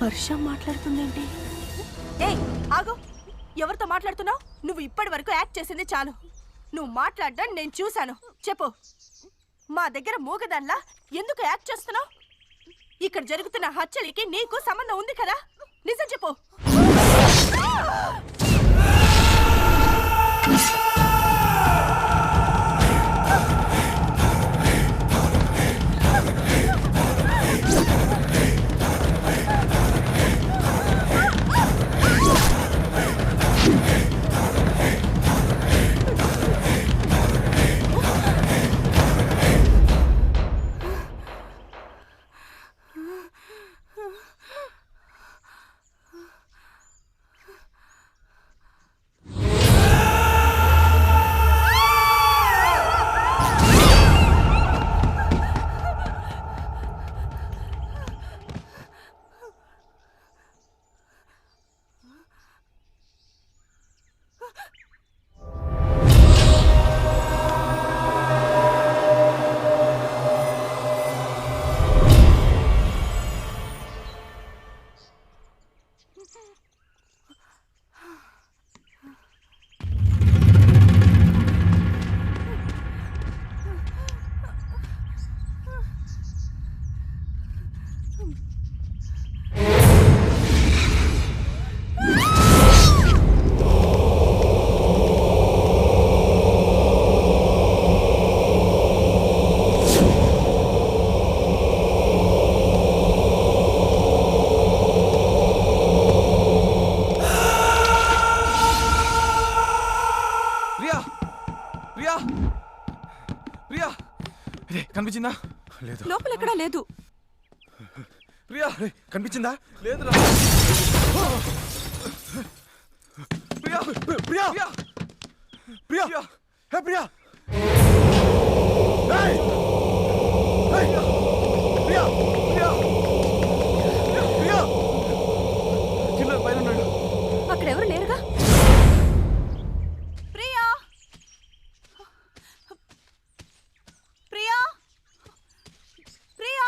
వర్ష మాట్లాడుతుందేంటి?
ఏయ్ ఆగు, ఎవరితో మాట్లాడుతున్నావు? నువ్వు ఇప్పటి వరకు యాక్ట్ చేసింది చాలు. నువ్వు మాట్లాడడం నేను చూశాను. చెప్పు, మా దగ్గర మూగదాన్లా ఎందుకు యాక్ట్ చేస్తున్నావు? ఇక్కడ జరుగుతున్న హత్యలకి నీకు సంబంధం ఉంది కదా? నిజం చెప్పు.
కనిపించిందా?
లేదు.
లోపల ఎక్కడా లేదు.
ప్రియా
కనిపించిందా?
లేదురా. ప్రియా ప్రియా ప్రియా ప్రియా హే ప్రియా హే ప్రియా ప్రియా ప్రియా కిల్లర్ పైన ఉన్నాడు.
అక్కడ ఎవరు లేరుగా.
ప్రియా ప్రియా ప్రియా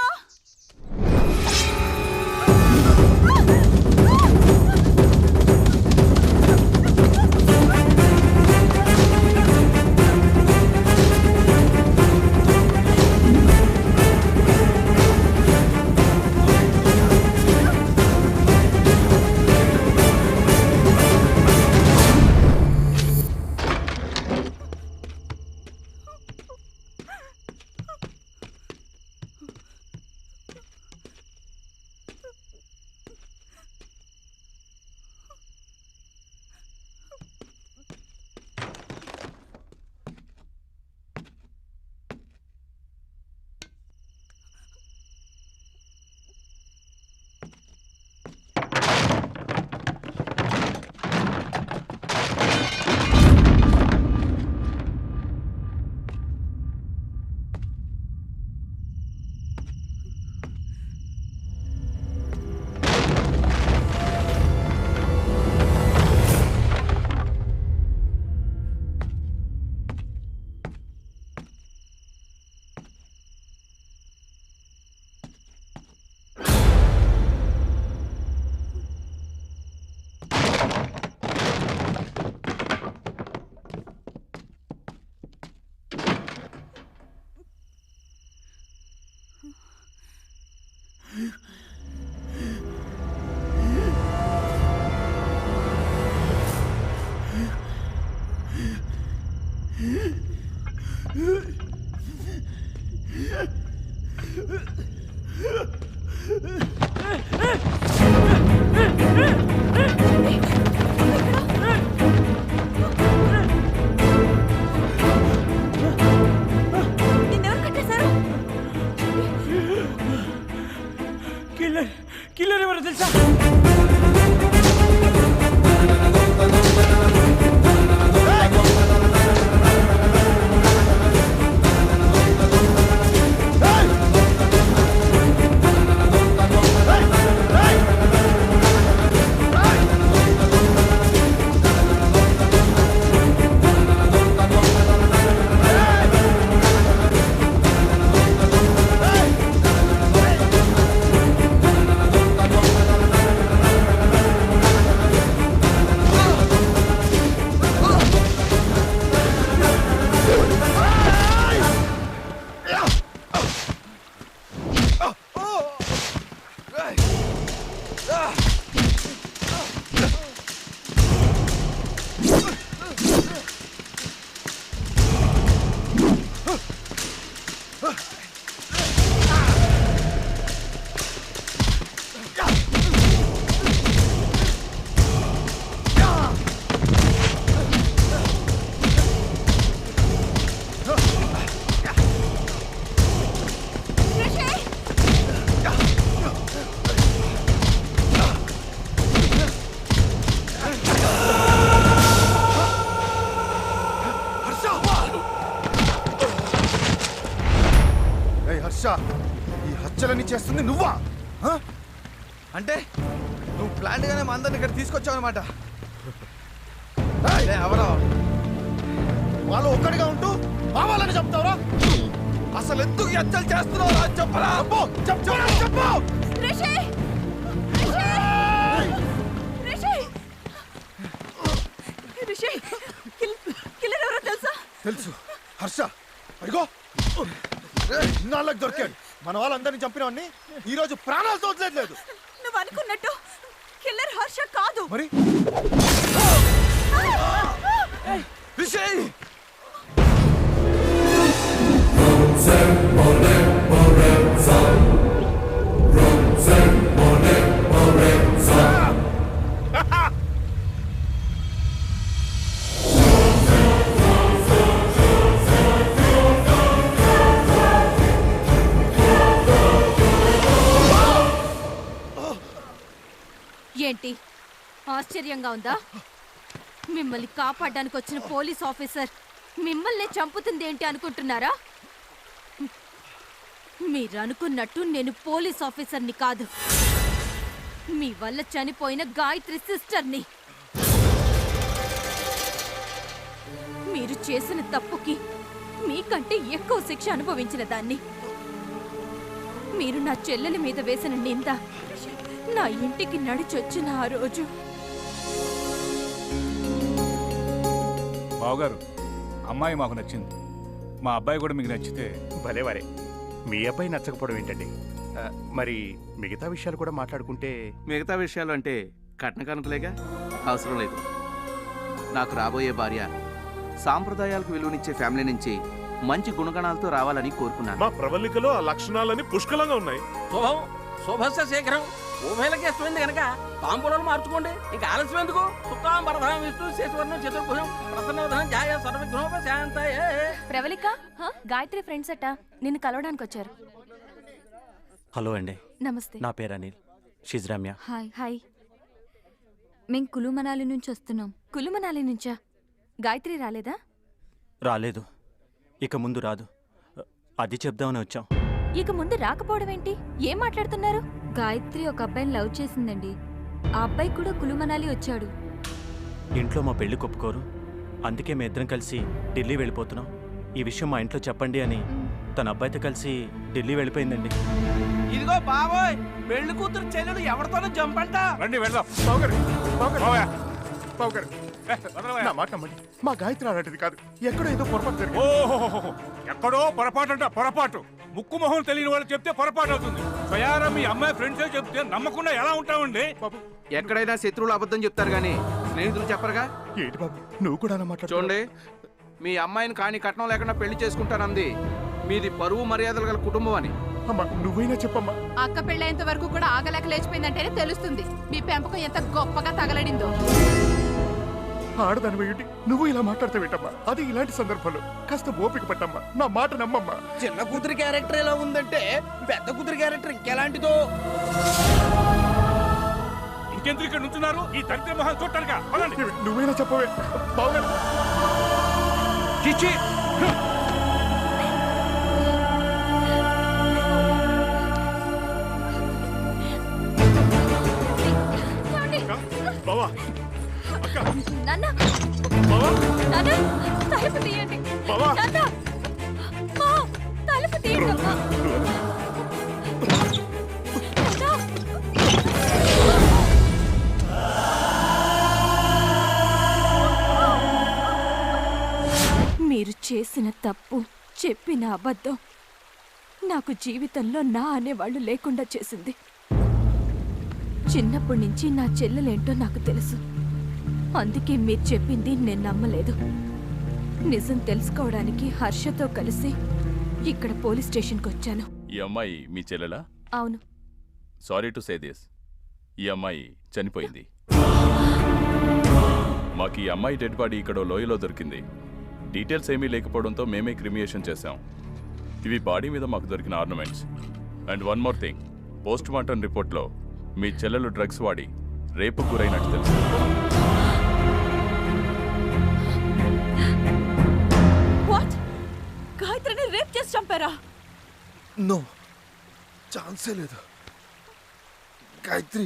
కిల్లర్ ఎవరో తెలుసా?
ఈ హత్యలన్నీ చేస్తుంది నువ్వా?
అంటే నువ్వు ప్లాన్ గానే మా అందరిని ఇక్కడ తీసుకొచ్చావు అనమాట. ఎవరో
వాళ్ళు ఒక్కడిగా ఉంటూ మా వాళ్ళని చెప్తావరా?
అసలు ఎందుకు ఈ హత్యలు చేస్తున్నావు చెప్పరా?
చెప్పు.
రిషి! రిషి! కిల్లర్ ఎవరో తెలుసా?
తెలుసు. హర్ష అడిగో ఇన్నాళ్ళకి దొరికాడు. మన వాళ్ళందరినీ చంపినవాడిని ఈ రోజు ప్రాణాలతో వదిలేదు.
నువ్వు అనుకున్నట్టు కిల్లర్ హర్ష కాదు.
మరి
ఏంటి ఆశ్చర్యంగా ఉందా? మిమ్మల్ని కాపాడడానికి వచ్చిన పోలీస్ ఆఫీసర్ మిమ్మల్ని చంపుతుంది ఏంటి అనుకుంటున్నారా? మీరు అనుకున్నట్టు నేను పోలీస్ ఆఫీసర్ని కాదు, మీ వల్ల చనిపోయిన గాయత్రి సిస్టర్ని. మీరు చేసిన తప్పుకి మీకంటే ఎక్కువ శిక్ష అనుభవించిన దాన్ని. మీరు నా చెల్లెలి మీద వేసిన నింద నా ఇంటికి నడిచొచ్చిన ఆ రోజు.
బావగారు, అమ్మాయి మాకు నచ్చింది. మా అబ్బాయి కూడా మీకు నచ్చితే
భలేవారే. మీ అబ్బాయి నచ్చకపోవడం ఏంటండి? మరి మిగతా విషయాలు కూడా మాట్లాడుకుంటే.
మిగతా విషయాలు అంటే కట్న కనుకలేగా, అవసరం లేదు. నాకు రాబోయే భార్య సాంప్రదాయాలకు విలువనిచ్చే ఫ్యామిలీ నుంచి మంచి గుణగణాలతో రావాలని కోరుకున్నాను.
మా ప్రవళికలో ఆ లక్షణాలని పుష్కలంగా ఉన్నాయి.
శుభస్య శీఘ్రం. ఉభయలకి ఇష్టమైంది కనుక తాంబూలాలు మార్చుకోండి. ఇక ఆలస్యం ఎందుకు? సుఖాం వరదం విష్ణు శేషవర్ణం చతుర్భుజం ప్రసన్నవదనం ధ్యాయ సర్వవిఘ్నోపశాంతయే.
ప్రవళిక, గాయత్రి ఫ్రెండ్స్ అట నిన్ను కలవడానికి వచ్చారు.
హలో అండి.
నమస్తే.
నా పేరు అనిల్. షీజ్ రమ్య.
హాయ్. మేం కులుమనాలి నుంచి వస్తున్నాం. కులుమనాలి నుంచా? గాయత్రి రాలేదా?
రాలేదు, ఇక ముందు రాదు. అది చెప్దామని వచ్చాం.
ఇక ముందు రాకపోవడం ఏంటి? ఏం మాట్లాడుతున్నారు? గాయత్రి ఒక అబ్బాయిని లవ్ చేసిందండి. ఆ అబ్బాయి కూడా కులుమనాలి వచ్చాడు.
ఇంట్లో మా పెళ్లి ఒప్పుకోరు, అందుకే మేము ఇద్దరం కలిసి ఢిల్లీ వెళ్ళిపోతున్నాం. ఈ విషయం మా ఇంట్లో చెప్పండి అని తన అబ్బాయితో కలిసి ఢిల్లీ వెళ్ళిపోయిందండి.
ఇదిగో బావోయ్, పెళ్లి కూతురు చెల్లెలు ఎవరితోనో జంపంట.
రండి వెళ్దాం.
నా మాట నమ్మండి, మా గాయత్రి అలాంటిది కాదు. ఎక్కడో ఏదో పొరపాటు జరిగింది.
ఓహో, ఎక్కడో పొరపాటు అంట. పొరపాటు ముక్కు మొహం తెలియని వాళ్ళు చెప్తే పొరపాటు అవుతుంది. స్వయారా మీ అమ్మాయి ఫ్రెండ్సే చెప్తే నమ్మకుండా ఎలా ఉంటామండి?
ఎక్కడైనా శత్రువులు అబద్ధం చెప్తారు కానీ స్నేహితులు చెప్పరుగా.
ఏంటి బాబు నువ్వు కూడా అలా మాట్లాడు?
చూడండి, మీ అమ్మాయిని కాని కట్నం లేకుండా పెళ్లి చేసుకుంటానంది. మీది పరువు మర్యాదలు గల కుటుంబం అని.
అమ్మా నువ్వైనా చెప్పమ్మా.
అక్క పెళ్ళేంత వరకు కూడా ఆగలేక లేచిపోయిందంటేనే తెలుస్తుంది మీ పెంపకం ఎంత గొప్పగా తగలడిందో.
ఆడదాని వేయండి, నువ్వు ఇలా మాట్లాడతావేంటమ్మా? అది ఇలాంటి సందర్భంలో కాస్త ఓపిక పట్టమ్మా. నా మాట నమ్మమ్మా.
చిన్న కూతురి క్యారెక్టర్ ఎలా ఉందంటే పెద్ద కూతురి క్యారెక్టర్ ఇంకెలాంటిదో.
ఇంకెందుకు ఇక్కడ నుంచున్నారు? ఈ దరిద్ర మొహం చూడటానికా?
నువ్వైనా చెప్పవే బావగారు.
చిచ్చి,
బావా,
నాన్న, తలుపు తీయండి. నాన్న, తలుపు తీయండి. మీరు చేసిన తప్పు, చెప్పిన అబద్ధం నాకు జీవితంలో నా అనేవాళ్ళు లేకుండా చేసింది.
చిన్నప్పటి నుంచి నా చెల్లెలేంటో నాకు తెలుసు. అందుకే మీరు చెప్పింది నేను నమ్మలేదు. నిజం తెలుసుకోవడానికి హర్షతో కలిసి ఇక్కడ పోలీస్ స్టేషన్కి వచ్చాను.
ఈ అమ్మాయి మీ చెల్లెలా?
అవును.
సారీ టు సే దిస్, ఈ అమ్మాయి చనిపోయింది. మాకు ఈ అమ్మాయి డెడ్ బాడీ ఇక్కడ లోయలో దొరికింది. డీటెయిల్స్ ఏమీ లేకపోవడంతో మేమే క్రిమియేషన్ చేశాం. ఇవి బాడీ మీద మాకు దొరికిన ornaments. And one more thing, post mortem రిపోర్ట్లో మీ చెల్లెలు డ్రగ్స్ వాడి రేపుకు గురైనట్టు తెలుసు.
వాట్? గాయత్రిని రేప్ చేసి చంపారా?
నో, ఛాన్సే లేదు. గాయత్రి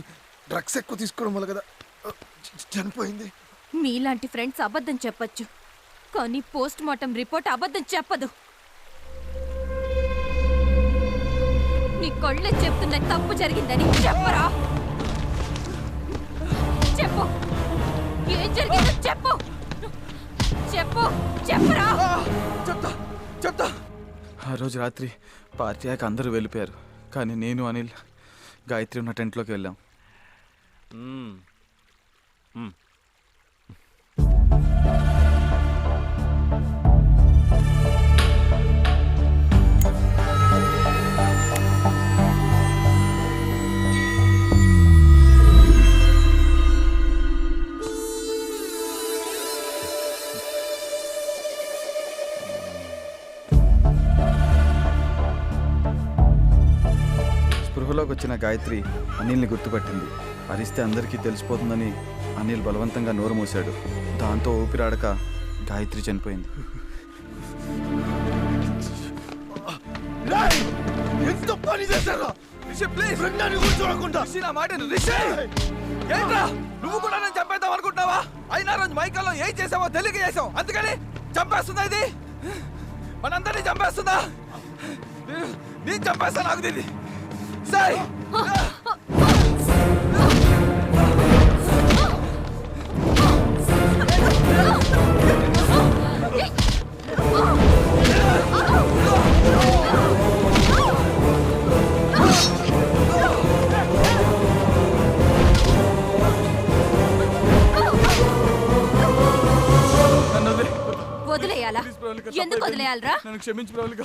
డ్రగ్స్ ఎక్కువ తీసుకోవడం వల్ల కదా చనిపోయింది.
మీలాంటి ఫ్రెండ్స్ అబద్ధం చెప్పొచ్చు, కానీ పోస్ట్ మార్టం రిపోర్ట్ అబద్ధం చెప్పదు. నీ కళ్ళే చెప్తున్న తప్పు జరిగిందని చెప్పరా? చెప్పు, ఏం జరిగిందో చెప్పు. చెప్పు, చెప్పరా?
చెప్తా. ఆ రోజు రాత్రి పార్టీ అయ్యాక అందరూ వెళ్ళిపోయారు, కానీ నేను అనిల్ గాయత్రి ఉన్న టెంట్లోకి వెళ్ళాం. స్పృహలోకి వచ్చిన గాయత్రి అనిల్ని గుర్తుపట్టింది. అరిస్తే అందరికీ తెలిసిపోతుందని అనిల్ బలవంతంగా నోరు మూశాడు. దాంతో ఊపిరాడక గాయత్రి చనిపోయింది.
ఎంత పని చేశారా? ప్లీజ్ చూడకుండా నా మాట ఏంట్రా? నువ్వు కూడా నన్ను చంపేద్దాం అనుకుంటున్నావా? అయినా రోజు మైకల్లో ఏం చేసావో తెలియక చేసావు, అందుకని చంపేస్తుందా? ఇది మనందరినీ చంపేస్తుందా? నేను చంపేస్తా, నాకు దీన్ని. సరే
వదిలేయాలా? ఎందుకు వదిలేయాలరా?
నన్ను క్షమించు ప్రవళిక.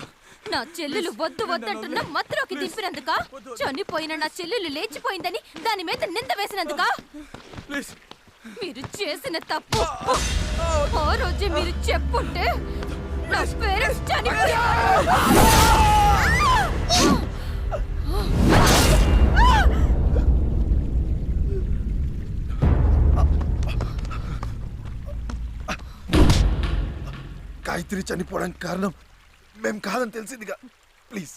నా చెల్లెలు వద్దు వద్దంటున్నా మత్తులోకి దింపినందుక? చనిపోయిన నా చెల్లెలు లేచిపోయిందని దాని మీద నింద వేసినందుక? మీరు చేసిన తప్పు ఆ రోజే మీరు చెప్పుంటే నా పేరెంట్స్ చనిపోయారు.
గాయత్రి చనిపోవడానికి కారణం మేం కాదని తెలిసిందిగా. ప్లీజ్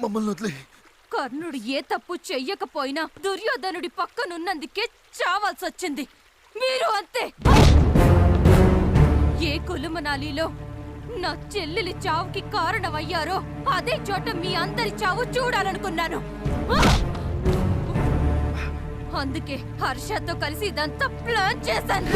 మమ్మల్ని వదిలే.
కర్ణుడు ఏ తప్పు చెయ్యకపోయినా దుర్యోధనుడి పక్కనున్నందుకే చావాల్సి వచ్చింది. మీరు అంతే. ఏ కులుమనాలిలో నా చెల్లెలి చావుకి కారణమయ్యారో అదే చోట మీ అందరి చావు చూడాలనుకున్నాను. అందుకే హర్షతో కలిసి ఇదంతా ప్లాన్ చేశాను.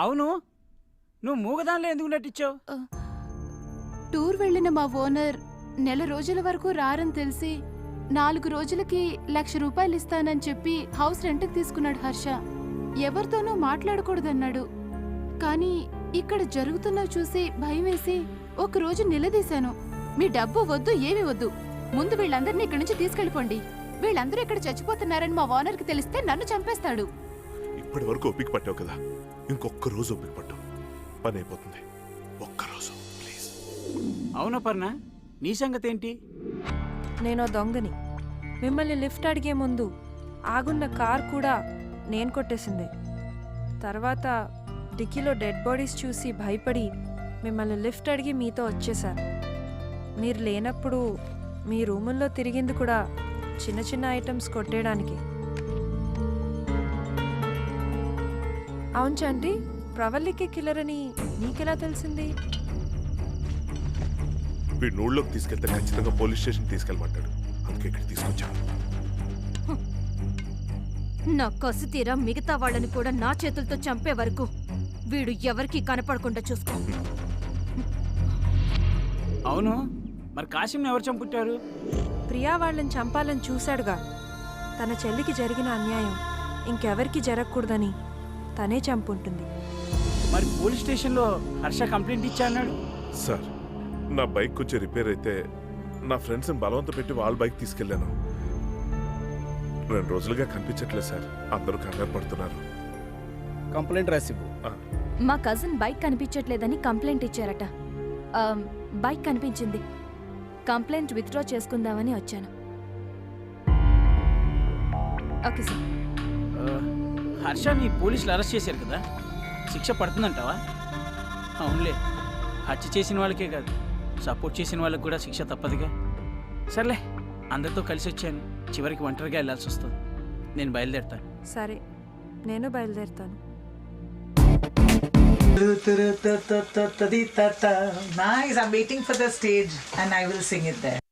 అవును, నువ్వు మూగదానిలో ఎందుకు నటించావు?
టూర్ వెళ్ళిన మా ఓనర్ నెల రోజుల వరకు రారని తెలిసి 4 రోజులకి 1,00,000 రూపాయలు ఇస్తానని చెప్పి హౌస్ రెంట్కి తీసుకున్నాడు హర్ష. ఎవరితోనూ మాట్లాడకూడదన్నాడు. కానీ ఇక్కడ జరుగుతున్నవి చూసి భయం వేసి ఒకరోజు నిలదీశాను. మీ డబ్బు వద్దు, ఏమి వద్దు, ముందు వీళ్ళందరినీ ఇక్కడి నుంచి తీసుకెళ్ళిపోండి. వీళ్ళందరూ ఇక్కడ చచ్చిపోతున్నారని మా ఓనర్కి తెలిస్తే నన్ను చంపేస్తాడు.
ఇప్పటి వరకు ఓపిక పట్టావు కదా, ఇంకొక్క రోజు ఓపిక పట్టు, పని అయిపోతుంది. ఒక్కరోజు ప్లీజ్.
అవునా పర్ణ, నీ సంగతి ఏంటి?
నేను దొంగని. మిమ్మల్ని లిఫ్ట్ అడిగే ముందు ఆగున్న కార్ కూడా నేను కొట్టేసింది. తర్వాత డిక్కీలో డెడ్ బాడీస్ చూసి భయపడి మిమ్మల్ని లిఫ్ట్ అడిగి మీతో వచ్చేసాను. మీరు లేనప్పుడు మీ రూముల్లో తిరిగింది కూడా చిన్న చిన్న ఐటమ్స్ కొట్టేయడానికి. అవును చంటి, ప్రవల్లికి కిల్లర్ అని నీకెలా తెలిసింది?
వీడు నూళ్ళలోకి తీసుకెళ్తే ఖచ్చితంగా పోలీస్ స్టేషన్ తీసుకెళ్ళమంటాడు, అందుకే ఇక్కడ తీసుకొచ్చాను.
నా కసి తీరా మిగతా వాళ్ళని కూడా నా చేతులతో చంపే వరకు వీడు ఎవరికి కనపడకుండా చూసుకో.
అవును, మరి కాశీని ఎవరు చంపుట్టారు?
ప్రియా వాళ్ళని చంపాలని చూశాడుగా. తన చెల్లికి జరిగిన అన్యాయం ఇంకెవరికి జరగకూడదని తనే చంపుంటుంది.
మరి పోలీస్ స్టేషన్లో హర్ష కంప్లైంట్ ఇచ్చా అన్నాడు.
సార్, నా బైక్ కొంచెం రిపేర్ అయితే నా ఫ్రెండ్స్ని బలవంతం పెట్టి వాళ్ళ బైక్ తీసుకెళ్ళాను. 2 రోజులుగా కనిపించట్లేదు సార్, అందరూ కంగారు పడుతున్నారు.
కంప్లైంట్ రాసివ్వు.
మా కజిన్ బైక్ కనిపించట్లేదని కంప్లైంట్ ఇచ్చారట. బైక్ కనిపించింది. కంప్లైంట్ విత్డ్రా చేసుకుందామని వచ్చాను. Okay sir.
హర్షని పోలీసులు అరెస్ట్ చేశారు కదా, శిక్ష పడుతుందంటావా? అవునులే, హత్య చేసిన వాళ్ళకే కాదు, సపోర్ట్ చేసిన వాళ్ళకి కూడా శిక్ష తప్పదుగా. సర్లే, అందరితో కలిసి వచ్చాను, చివరికి ఒంటరిగా వెళ్ళాల్సి వస్తుంది. నేను బయలుదేరుతాను.
సరే, నేను బయలుదేరుతాను.
Nice, I'm waiting for the stage and I will sing it there.